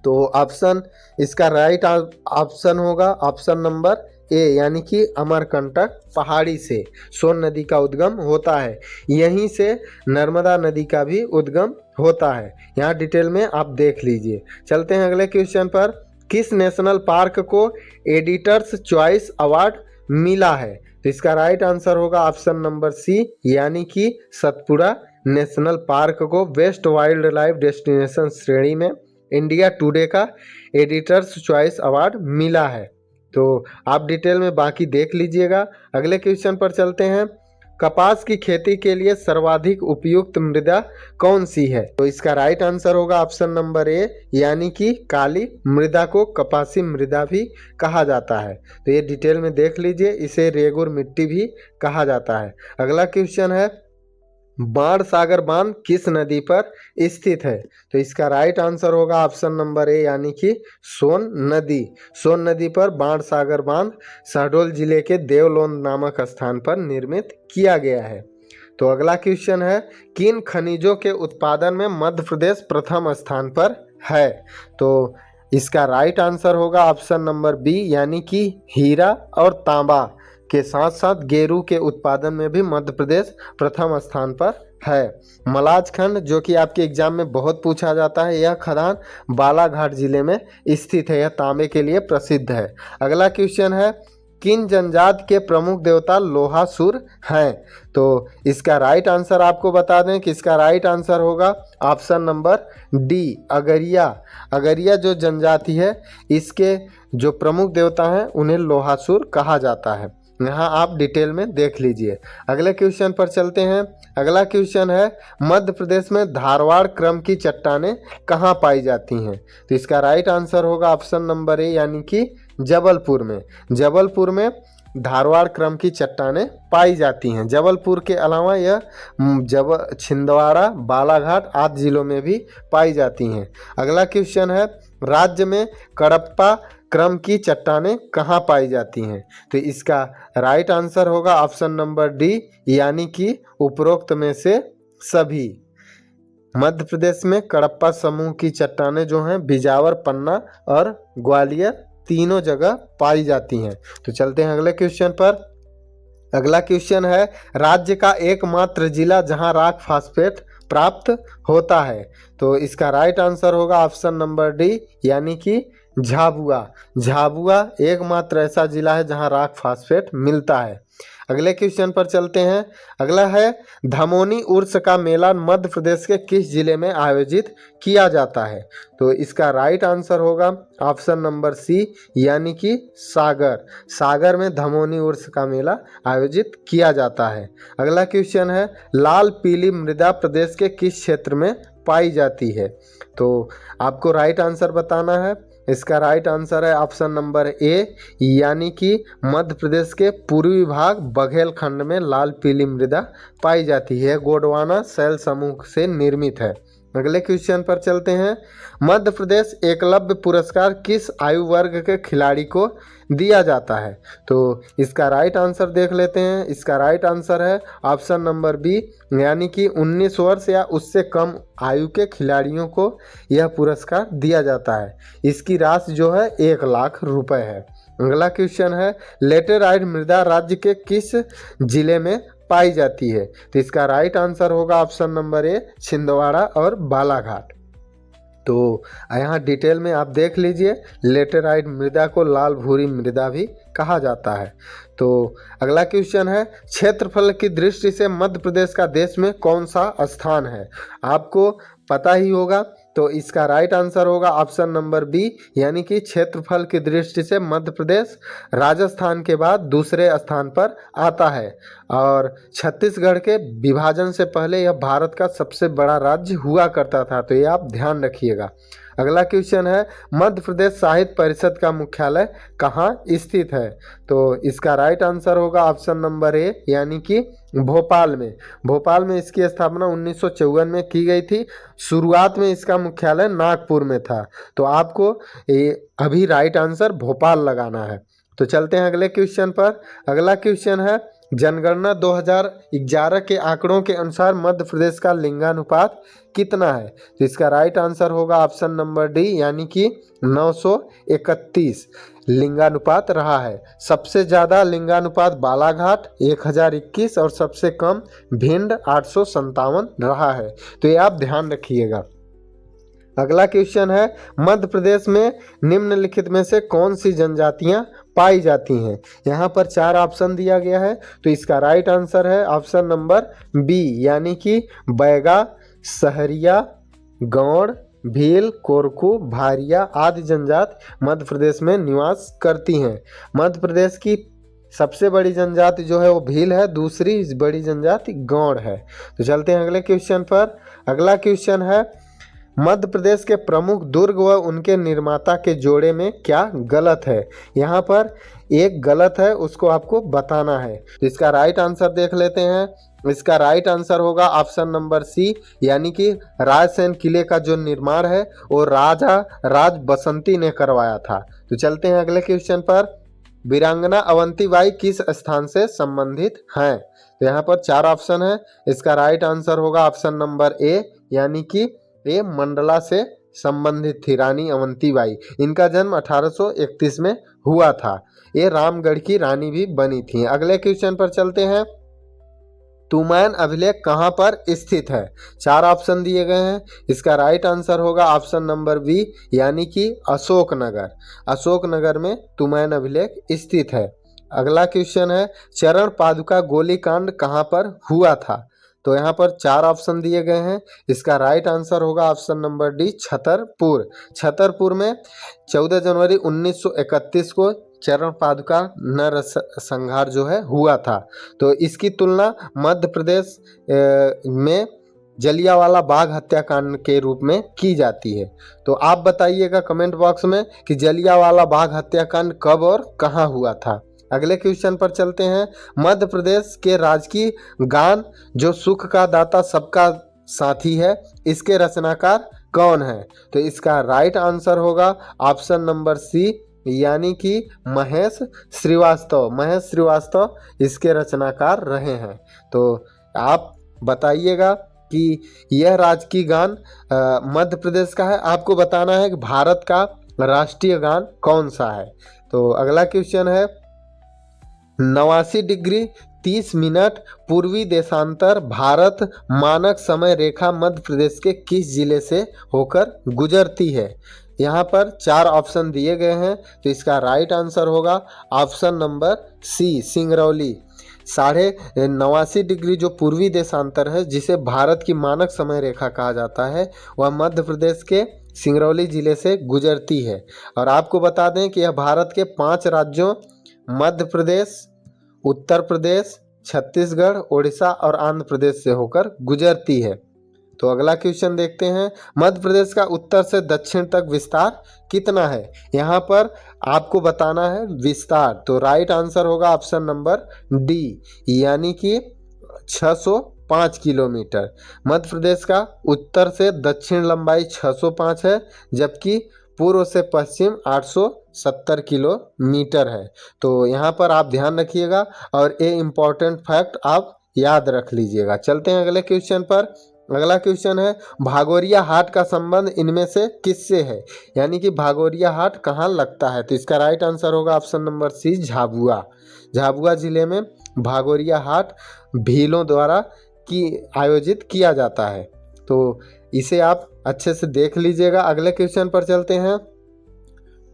तो ऑप्शन इसका राइट ऑप्शन होगा ऑप्शन नंबर ए, यानी कि अमरकंटक पहाड़ी से सोन नदी का उद्गम होता है। यहीं से नर्मदा नदी का भी उद्गम होता है। यहाँ डिटेल में आप देख लीजिए। चलते हैं अगले क्वेश्चन पर। किस नेशनल पार्क को एडिटर्स चॉइस अवार्ड मिला है। तो इसका राइट आंसर होगा ऑप्शन नंबर सी, यानी कि सतपुड़ा नेशनल पार्क को बेस्ट वाइल्ड लाइफ डेस्टिनेशन श्रेणी में इंडिया टुडे का एडिटर्स चॉइस अवार्ड मिला है। तो आप डिटेल में बाकी देख लीजिएगा। अगले क्वेश्चन पर चलते हैं। कपास की खेती के लिए सर्वाधिक उपयुक्त मृदा कौन सी है। तो इसका राइट आंसर होगा ऑप्शन नंबर ए, यानी कि काली मृदा को कपासी मृदा भी कहा जाता है। तो ये डिटेल में देख लीजिए। इसे रेगुर मिट्टी भी कहा जाता है। अगला क्वेश्चन है बाणसागर बांध किस नदी पर स्थित है? तो इसका राइट आंसर होगा ऑप्शन नंबर ए यानी कि सोन नदी। सोन नदी पर बाणसागर बांध शहडोल जिले के देवलोन नामक स्थान पर निर्मित किया गया है। तो अगला क्वेश्चन है, किन खनिजों के उत्पादन में मध्य प्रदेश प्रथम स्थान पर है? तो इसका राइट आंसर होगा ऑप्शन नंबर बी यानी कि हीरा और तांबा के साथ साथ गेरू के उत्पादन में भी मध्य प्रदेश प्रथम स्थान पर है। मलाज खंड जो कि आपके एग्जाम में बहुत पूछा जाता है, यह खदान बालाघाट जिले में स्थित है। यह तांबे के लिए प्रसिद्ध है। अगला क्वेश्चन है, किन जनजाति के प्रमुख देवता लोहासुर हैं? तो इसका राइट आंसर आपको बता दें कि इसका राइट आंसर होगा option number D Agaria. Agaria जो जनजाति है, इसके जो प्रमुख देवता हैं उन्हें लोहासुर कहा जाता है। यहाँ आप डिटेल में देख लीजिए। अगले क्वेश्चन पर चलते हैं। अगला क्वेश्चन है, मध्य प्रदेश में धारवाड़ क्रम की चट्टानें कहाँ पाई जाती हैं? तो इसका राइट आंसर होगा ऑप्शन नंबर ए यानी कि जबलपुर में। जबलपुर में धारवाड़ क्रम की चट्टानें पाई जाती हैं। जबलपुर के अलावा यह छिंदवाड़ा, बालाघाट आदि जिलों में भी पाई जाती हैं। अगला क्वेश्चन है, राज्य में कडप्पा क्रम की चट्टानें कहाँ पाई जाती हैं? तो इसका राइट आंसर होगा ऑप्शन नंबर डी यानी कि उपरोक्त में से सभी। मध्य प्रदेश में कडप्पा समूह की चट्टानें जो हैं बिजावर, पन्ना और ग्वालियर तीनों जगह पाई जाती हैं। तो चलते हैं अगले क्वेश्चन पर। अगला क्वेश्चन है, राज्य का एकमात्र जिला जहां रॉक फास्फेट प्राप्त होता है? तो इसका राइट आंसर होगा ऑप्शन नंबर डी यानी कि झाबुआ। झाबुआ एकमात्र ऐसा जिला है जहां रॉक फास्फेट मिलता है। अगले क्वेश्चन पर चलते हैं। अगला है, धमोनी उर्स का मेला मध्य प्रदेश के किस जिले में आयोजित किया जाता है? तो इसका राइट आंसर होगा ऑप्शन नंबर सी यानी कि सागर। सागर में धमोनी उर्स का मेला आयोजित किया जाता है। अगला क्वेश्चन है, लाल पीली मृदा प्रदेश के किस क्षेत्र में पाई जाती है? तो आपको राइट आंसर बताना है। इसका राइट आंसर है ऑप्शन नंबर ए यानी कि मध्य प्रदेश के पूर्वी भाग बघेल खंड में लाल पीली मृदा पाई जाती है। गोंडवाना शैल समूह से निर्मित है। अगले क्वेश्चन पर चलते हैं। मध्य प्रदेश एकलव्य पुरस्कार किस आयु वर्ग के खिलाड़ी को दिया जाता है? तो इसका राइट आंसर देख लेते हैं। इसका राइट आंसर है ऑप्शन नंबर बी यानी कि 19 वर्ष या उससे कम आयु के खिलाड़ियों को यह पुरस्कार दिया जाता है। इसकी राशि जो है 1 लाख रुपए है। अगला क्वेश्चन है, लेटेराइट मृदा राज्य के किस जिले में पाई जाती है? तो इसका राइट आंसर होगा ऑप्शन नंबर ए छिंदवाड़ा और बालाघाट। तो यहाँ डिटेल में आप देख लीजिए, लेटेराइट मृदा को लाल भूरी मृदा भी कहा जाता है। तो अगला क्वेश्चन है, क्षेत्रफल की दृष्टि से मध्य प्रदेश का देश में कौन सा स्थान है? आपको पता ही होगा। तो इसका राइट आंसर होगा ऑप्शन नंबर बी यानी कि क्षेत्रफल की दृष्टि से मध्य प्रदेश राजस्थान के बाद दूसरे स्थान पर आता है और छत्तीसगढ़ के विभाजन से पहले यह भारत का सबसे बड़ा राज्य हुआ करता था। तो ये आप ध्यान रखिएगा। अगला क्वेश्चन है, मध्य प्रदेश साहित्य परिषद का मुख्यालय कहाँ स्थित है? तो इसका राइट आंसर होगा ऑप्शन नंबर ए यानी कि भोपाल में। भोपाल में इसकी स्थापना 1954 में की गई थी। शुरुआत में इसका मुख्यालय नागपुर में था। तो आपको अभी राइट आंसर भोपाल लगाना है। तो चलते हैं अगले क्वेश्चन पर। अगला क्वेश्चन है, जनगणना 2011 के आंकड़ों के अनुसार मध्य प्रदेश का लिंगानुपात कितना है? तो इसका राइट आंसर होगा ऑप्शन नंबर डी यानी कि 931 लिंगानुपात रहा है। सबसे ज़्यादा लिंगानुपात बालाघाट 1021 और सबसे कम भिंड 857 रहा है। तो ये आप ध्यान रखिएगा। अगला क्वेश्चन है, मध्य प्रदेश में निम्नलिखित में से कौन सी जनजातियां पाई जाती हैं? यहाँ पर 4 ऑप्शन दिया गया है। तो इसका राइट आंसर है ऑप्शन नंबर बी यानी कि बैगा, सहरिया, गौड़, भील, कोरकू, भारिया आदि जनजाति मध्य प्रदेश में निवास करती हैं। मध्य प्रदेश की सबसे बड़ी जनजाति जो है वो भील है, दूसरी बड़ी जनजाति गौड़ है। तो चलते हैं अगले क्वेश्चन पर। अगला क्वेश्चन है, मध्य प्रदेश के प्रमुख दुर्ग व उनके निर्माता के जोड़े में क्या गलत है। यहाँ पर एक गलत है, उसको आपको बताना है। तो इसका राइट आंसर देख लेते हैं। इसका राइट आंसर होगा ऑप्शन नंबर सी, यानी कि रायसेन किले का जो निर्माण है वो राजा राज बसंती ने करवाया था। तो चलते हैं अगले क्वेश्चन पर। वीरांगना अवंतीबाई किस स्थान से संबंधित हैं। तो यहाँ पर 4 ऑप्शन है। इसका राइट आंसर होगा ऑप्शन नंबर ए, यानी कि ये मंडला से संबंधित थी रानी अवंतीबाई। इनका जन्म 1831 में हुआ था। ये रामगढ़ की रानी भी बनी थी। अगले क्वेश्चन पर चलते हैं। तुमैन अभिलेख कहाँ पर स्थित है। 4 ऑप्शन दिए गए हैं। इसका राइट आंसर होगा ऑप्शन नंबर बी, यानी कि अशोकनगर। अशोकनगर में तुमैन अभिलेख स्थित है। अगला क्वेश्चन है, चरण पादुका गोलीकांड कहाँ पर हुआ था। तो यहाँ पर 4 ऑप्शन दिए गए हैं। इसका राइट आंसर होगा option number D, Chhatarpur. Chhatarpur में 14 जनवरी 1931 को चरण पादुका नरसंहार जो है हुआ था। तो इसकी तुलना मध्य प्रदेश में जलियांवाला बाग हत्याकांड के रूप में की जाती है। तो आप बताइएगा कमेंट बॉक्स में कि जलियांवाला बाग हत्याकांड कब और कहाँ हुआ था। अगले क्वेश्चन पर चलते हैं। मध्य प्रदेश के राजकीय गान जो सुख का दाता सबका साथी है, इसके रचनाकार कौन है। तो इसका राइट आंसर होगा ऑप्शन नंबर सी, यानी कि महेश श्रीवास्तव। महेश श्रीवास्तव इसके रचनाकार रहे हैं। तो आप बताइएगा कि यह राजकीय गान मध्य प्रदेश का है। आपको बताना है कि भारत का राष्ट्रीय गान कौन सा है। तो अगला क्वेश्चन है, 89 डिग्री 30 मिनट पूर्वी देशांतर भारत मानक समय रेखा मध्य प्रदेश के किस जिले से होकर गुजरती है। यहाँ पर 4 ऑप्शन दिए गए हैं। तो इसका राइट आंसर होगा option number C, Singrauli. 89.5 degree जो पूर्वी देशांतर है, जिसे भारत की मानक समय रेखा कहा जाता है, वह मध्य प्रदेश के सिंगरौली जिले से गुजरती है। और आपको बता दें कि यह भारत के 5 राज्यों मध्य प्रदेश, उत्तर प्रदेश, छत्तीसगढ़, उड़ीसा और आंध्र प्रदेश से होकर गुजरती है। तो अगला क्वेश्चन देखते हैं। मध्य प्रदेश का उत्तर से दक्षिण तक विस्तार कितना है। यहाँ पर आपको बताना है विस्तार। तो राइट आंसर होगा ऑप्शन नंबर डी, यानी कि 605 किलोमीटर। मध्य प्रदेश का उत्तर से दक्षिण लंबाई 605 है, जबकि पूर्व से पश्चिम 870 किलोमीटर है। तो यहाँ पर आप ध्यान रखिएगा और ये इम्पोर्टेंट फैक्ट आप याद रख लीजिएगा। चलते हैं अगले क्वेश्चन पर। अगला क्वेश्चन है, भागोरिया हाट का संबंध इनमें से किससे है। यानी कि भागोरिया हाट कहाँ लगता है। तो इसका राइट आंसर होगा option number C, Jhabua. Jhabua जिले में भागोरिया हाट भीलों द्वारा आयोजित किया जाता है। तो इसे आप अच्छे से देख लीजिएगा। अगले क्वेश्चन पर चलते हैं।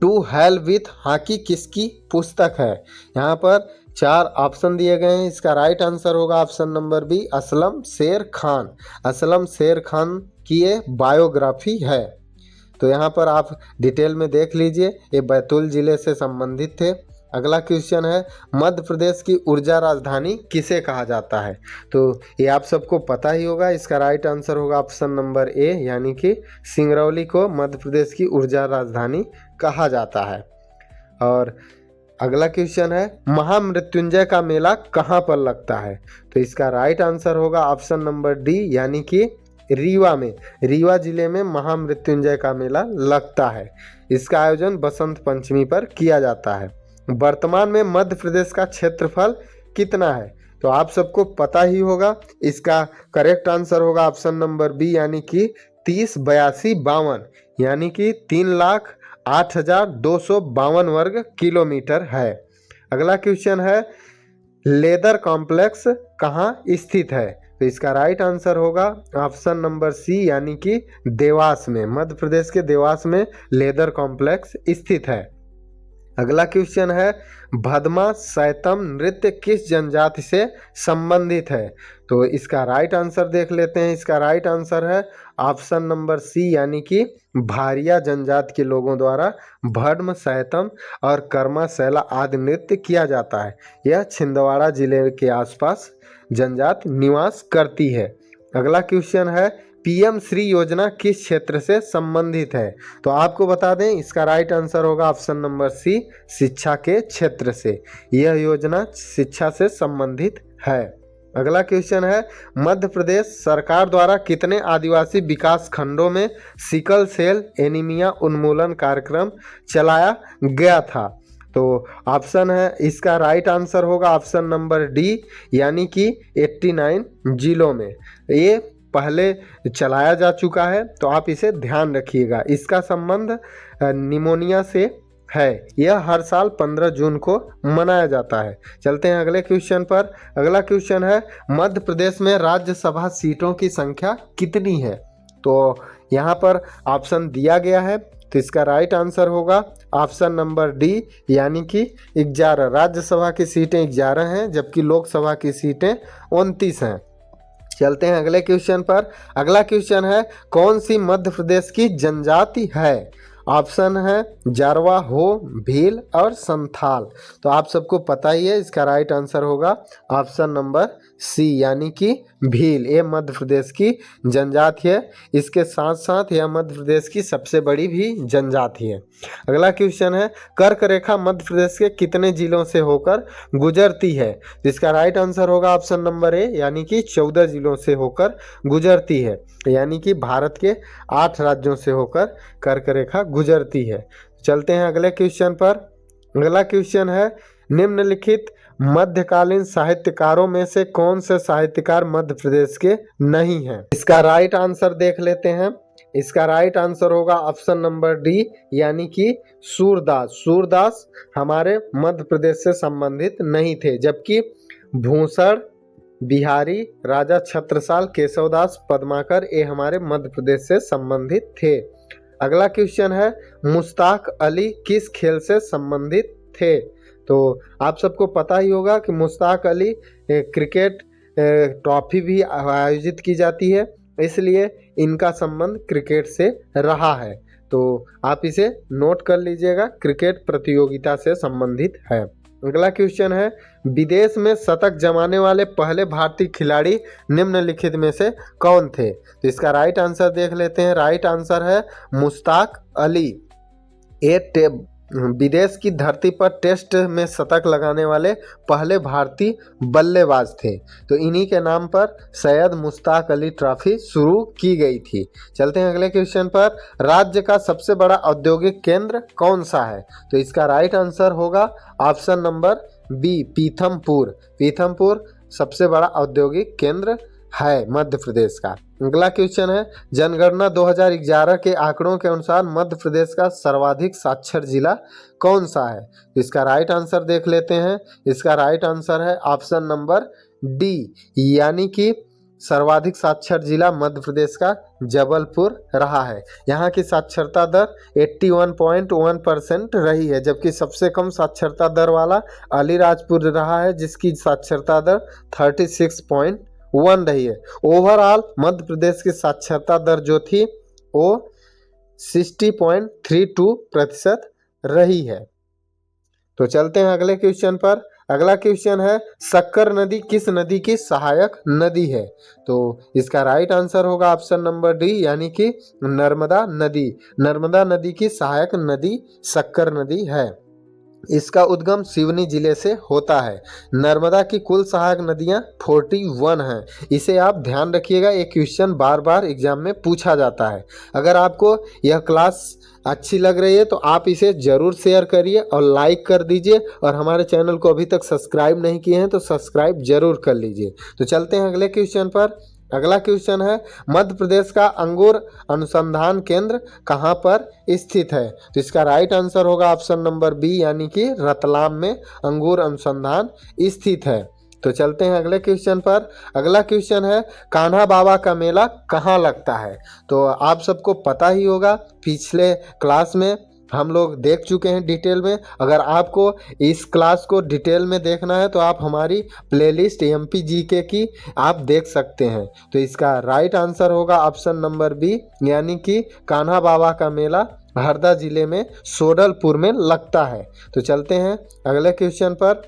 टू हेल विथ हॉकी किसकी पुस्तक है। यहाँ पर 4 ऑप्शन दिए गए हैं। इसका राइट आंसर होगा option number B, Aslam Sher Khan. Aslam Sher Khan की ये बायोग्राफी है। तो यहाँ पर आप डिटेल में देख लीजिए, ये बैतूल जिले से संबंधित थे। अगला क्वेश्चन है, मध्य प्रदेश की ऊर्जा राजधानी किसे कहा जाता है। तो ये आप सबको पता ही होगा। इसका राइट आंसर होगा ऑप्शन नंबर ए, यानी कि सिंगरौली को मध्य प्रदेश की ऊर्जा राजधानी कहा जाता है। और अगला क्वेश्चन है, महामृत्युंजय का मेला कहाँ पर लगता है। तो इसका राइट आंसर होगा ऑप्शन नंबर डी, यानी कि रीवा में। रीवा जिले में महामृत्युंजय का मेला लगता है। इसका आयोजन बसंत पंचमी पर किया जाता है। वर्तमान में मध्य प्रदेश का क्षेत्रफल कितना है। तो आप सबको पता ही होगा। इसका करेक्ट आंसर होगा ऑप्शन नंबर बी, यानी कि 308252, यानी कि 3,08,252 वर्ग किलोमीटर है। अगला क्वेश्चन है, लेदर कॉम्प्लेक्स कहाँ स्थित है। तो इसका राइट आंसर होगा ऑप्शन नंबर सी, यानी कि देवास में। मध्य प्रदेश के देवास में लेदर कॉम्प्लेक्स स्थित है। अगला क्वेश्चन है, भदमा सैतम नृत्य किस जनजाति से संबंधित है। तो इसका राइट आंसर देख लेते हैं। इसका राइट आंसर है ऑप्शन नंबर सी, यानी कि भारिया जनजाति के लोगों द्वारा भद्म, सैतम और कर्मा सैला आदि नृत्य किया जाता है। यह छिंदवाड़ा जिले के आसपास जनजाति निवास करती है। अगला क्वेश्चन है, पीएम श्री योजना किस क्षेत्र से संबंधित है? तो आपको बता दें इसका राइट आंसर होगा ऑप्शन नंबर सी, शिक्षा के क्षेत्र से। यह योजना शिक्षा से संबंधित है। अगला क्वेश्चन है, मध्य प्रदेश सरकार द्वारा कितने आदिवासी विकास खंडों में सिकल सेल एनीमिया उन्मूलन कार्यक्रम चलाया गया था? तो ऑप्शन है, इसका राइट आंसर होगा ऑप्शन नंबर डी, यानी कि 89 जिलों में ये पहले चलाया जा चुका है। तो आप इसे ध्यान रखिएगा। इसका संबंध निमोनिया से है। यह हर साल 15 जून को मनाया जाता है। चलते हैं अगले क्वेश्चन पर। अगला क्वेश्चन है, मध्य प्रदेश में राज्यसभा सीटों की संख्या कितनी है? तो यहाँ पर ऑप्शन दिया गया है, तो इसका राइट आंसर होगा ऑप्शन नंबर डी, यानी कि 11। राज्यसभा की सीटें 11 हैं, जबकि लोकसभा की सीटें 29 हैं। चलते हैं अगले क्वेश्चन पर। अगला क्वेश्चन है, कौन सी मध्य प्रदेश की जनजाति है? ऑप्शन है जारवा, हो, भील और संथाल। तो आप सबको पता ही है, इसका राइट आंसर होगा ऑप्शन नंबर सी, यानी कि भील। ये मध्य प्रदेश की जनजाति है। इसके साथ साथ यह मध्य प्रदेश की सबसे बड़ी भी जनजाति है। अगला क्वेश्चन है, कर्क रेखा मध्य प्रदेश के कितने जिलों से होकर गुजरती है? तो इसका राइट आंसर होगा ऑप्शन नंबर ए, यानी कि 14 जिलों से होकर गुजरती है। यानी कि भारत के 8 राज्यों से होकर कर्क रेखा गुजरती है। चलते हैं अगले क्वेश्चन पर। अगला क्वेश्चन है, निम्नलिखित मध्यकालीन साहित्यकारों में से कौन से साहित्यकार मध्य प्रदेश के नहीं हैं? इसका राइट आंसर देख लेते हैं। इसका राइट आंसर होगा ऑप्शन नंबर डी, यानी कि सूरदास। सूरदास हमारे मध्य प्रदेश से संबंधित नहीं थे, जबकि भूषण, बिहारी, राजा छत्रसाल, केशवदास, पद्माकर ये हमारे मध्य प्रदेश से संबंधित थे। अगला क्वेश्चन है, मुश्ताक अली किस खेल से संबंधित थे? तो आप सबको पता ही होगा कि मुश्ताक अली क्रिकेट ट्रॉफी भी आयोजित की जाती है, इसलिए इनका संबंध क्रिकेट से रहा है। तो आप इसे नोट कर लीजिएगा, क्रिकेट प्रतियोगिता से संबंधित है। अगला क्वेश्चन है, विदेश में शतक जमाने वाले पहले भारतीय खिलाड़ी निम्नलिखित में से कौन थे? तो इसका राइट आंसर देख लेते हैं। राइट आंसर है मुश्ताक अली। ये विदेश की धरती पर टेस्ट में शतक लगाने वाले पहले भारतीय बल्लेबाज थे। तो इन्हीं के नाम पर सैयद मुश्ताक अली ट्रॉफी शुरू की गई थी। चलते हैं अगले क्वेश्चन पर। राज्य का सबसे बड़ा औद्योगिक केंद्र कौन सा है? तो इसका राइट आंसर होगा option number B, Pithampur. Pithampur सबसे बड़ा औद्योगिक केंद्र है मध्य प्रदेश का। अगला क्वेश्चन है, जनगणना 2011 के आंकड़ों के अनुसार मध्य प्रदेश का सर्वाधिक साक्षर जिला कौन सा है? इसका राइट आंसर देख लेते हैं। इसका राइट आंसर है ऑप्शन नंबर डी, यानी कि सर्वाधिक साक्षर जिला मध्य प्रदेश का जबलपुर रहा है। यहाँ की साक्षरता दर 81.1% रही है, जबकि सबसे कम साक्षरता दर वाला अलीराजपुर रहा है, जिसकी साक्षरता दर 36.1 रही है। ओवरऑल मध्य प्रदेश की साक्षरता दर जो थी वो 60.32% रही है। तो चलते हैं अगले क्वेश्चन पर। अगला क्वेश्चन है, शक्कर नदी किस नदी की सहायक नदी है? तो इसका राइट आंसर होगा ऑप्शन नंबर डी, यानी कि नर्मदा नदी। नर्मदा नदी की सहायक नदी शक्कर नदी है। इसका उद्गम सिवनी जिले से होता है। नर्मदा की कुल सहायक नदियां 41 हैं। इसे आप ध्यान रखिएगा, ये क्वेश्चन बार बार एग्जाम में पूछा जाता है। अगर आपको यह क्लास अच्छी लग रही है तो आप इसे ज़रूर शेयर करिए और लाइक कर दीजिए, और हमारे चैनल को अभी तक सब्सक्राइब नहीं किए हैं तो सब्सक्राइब जरूर कर लीजिए। तो चलते हैं अगले क्वेश्चन पर। अगला क्वेश्चन है, मध्य प्रदेश का अंगूर अनुसंधान केंद्र कहाँ पर स्थित है? तो इसका राइट आंसर होगा ऑप्शन नंबर बी, यानी कि रतलाम में अंगूर अनुसंधान स्थित है। तो चलते हैं अगले क्वेश्चन पर। अगला क्वेश्चन है, कान्हा बाबा का मेला कहाँ लगता है? तो आप सबको पता ही होगा, पिछले क्लास में हम लोग देख चुके हैं डिटेल में। अगर आपको इस क्लास को डिटेल में देखना है तो आप हमारी प्लेलिस्ट एमपी जीके की आप देख सकते हैं। तो इसका राइट आंसर होगा ऑप्शन नंबर बी, यानी कि कान्हा बाबा का मेला हरदा जिले में सोडलपुर में लगता है। तो चलते हैं अगले क्वेश्चन पर।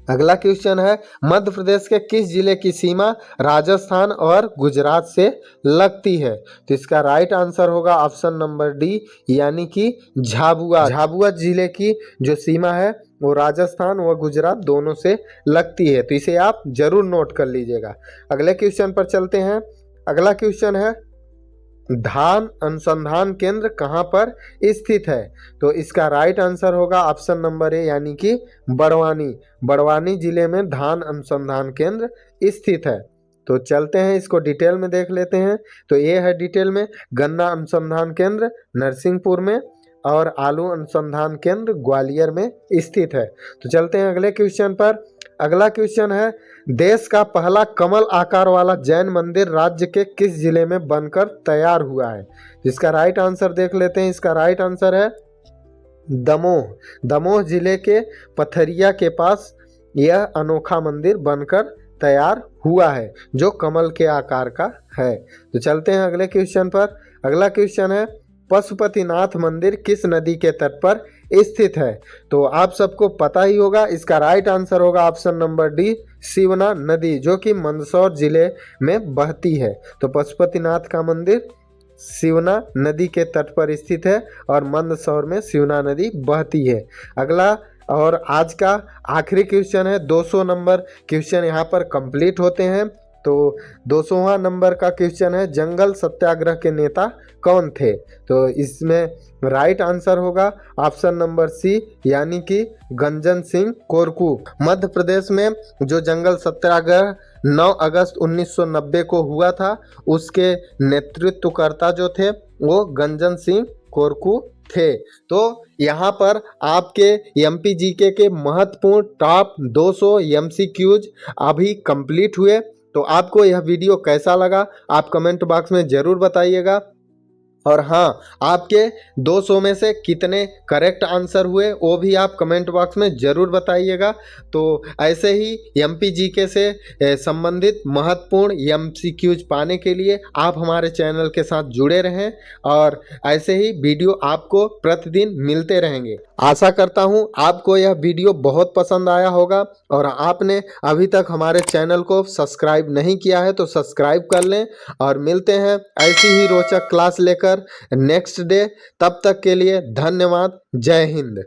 अगला क्वेश्चन है मध्य प्रदेश के किस जिले की सीमा राजस्थान और गुजरात से लगती है? तो इसका राइट आंसर होगा ऑप्शन नंबर डी, यानी कि झाबुआ। झाबुआ जिले की जो सीमा है वो राजस्थान व गुजरात दोनों से लगती है, तो इसे आप जरूर नोट कर लीजिएगा। अगले क्वेश्चन पर चलते हैं। अगला क्वेश्चन है धान अनुसंधान केंद्र कहाँ पर स्थित है? तो इसका राइट आंसर होगा ऑप्शन नंबर ए, यानी कि बड़वानी। बड़वानी जिले में धान अनुसंधान केंद्र स्थित है। तो चलते हैं, इसको डिटेल में देख लेते हैं। तो ये है डिटेल में गन्ना अनुसंधान केंद्र नरसिंहपुर में और आलू अनुसंधान केंद्र ग्वालियर में स्थित है। तो चलते हैं अगले क्वेश्चन पर। अगला क्वेश्चन है देश का पहला कमल आकार वाला जैन मंदिर राज्य के किस जिले में बनकर तैयार हुआ है? इसका राइट आंसर देख लेते हैं। इसका राइट आंसर है दमोह। दमोह जिले के पथरिया के पास यह अनोखा मंदिर बनकर तैयार हुआ है जो कमल के आकार का है। तो चलते हैं अगले क्वेश्चन पर। अगला क्वेश्चन है पशुपतिनाथ मंदिर किस नदी के तट पर स्थित है? तो आप सबको पता ही होगा, इसका राइट आंसर होगा ऑप्शन नंबर डी, शिवना नदी, जो कि मंदसौर जिले में बहती है। तो पशुपतिनाथ का मंदिर शिवना नदी के तट पर स्थित है और मंदसौर में शिवना नदी बहती है। अगला और आज का आखिरी क्वेश्चन है, 200 नंबर क्वेश्चन यहाँ पर कंप्लीट होते हैं। तो 200वां नंबर का क्वेश्चन है जंगल सत्याग्रह के नेता कौन थे? तो इसमें राइट आंसर होगा ऑप्शन नंबर सी, यानी कि गंजन सिंह कोरकू। मध्य प्रदेश में जो जंगल सत्याग्रह 9 अगस्त 1990 को हुआ था, उसके नेतृत्वकर्ता जो थे वो गंजन सिंह कोरकू थे। तो यहाँ पर आपके एमपी जीके के महत्वपूर्ण टॉप 200 एमसीक्यूज अभी कंप्लीट हुए। तो आपको यह वीडियो कैसा लगा आप कमेंट बॉक्स में ज़रूर बताइएगा। और हाँ, आपके 200 में से कितने करेक्ट आंसर हुए वो भी आप कमेंट बॉक्स में ज़रूर बताइएगा। तो ऐसे ही एमपी जीके से संबंधित महत्वपूर्ण एमसीक्यूज पाने के लिए आप हमारे चैनल के साथ जुड़े रहें और ऐसे ही वीडियो आपको प्रतिदिन मिलते रहेंगे। आशा करता हूँ आपको यह वीडियो बहुत पसंद आया होगा और आपने अभी तक हमारे चैनल को सब्सक्राइब नहीं किया है तो सब्सक्राइब कर लें। और मिलते हैं ऐसी ही रोचक क्लास लेकर नेक्स्ट डे। तब तक के लिए धन्यवाद। जय हिंद।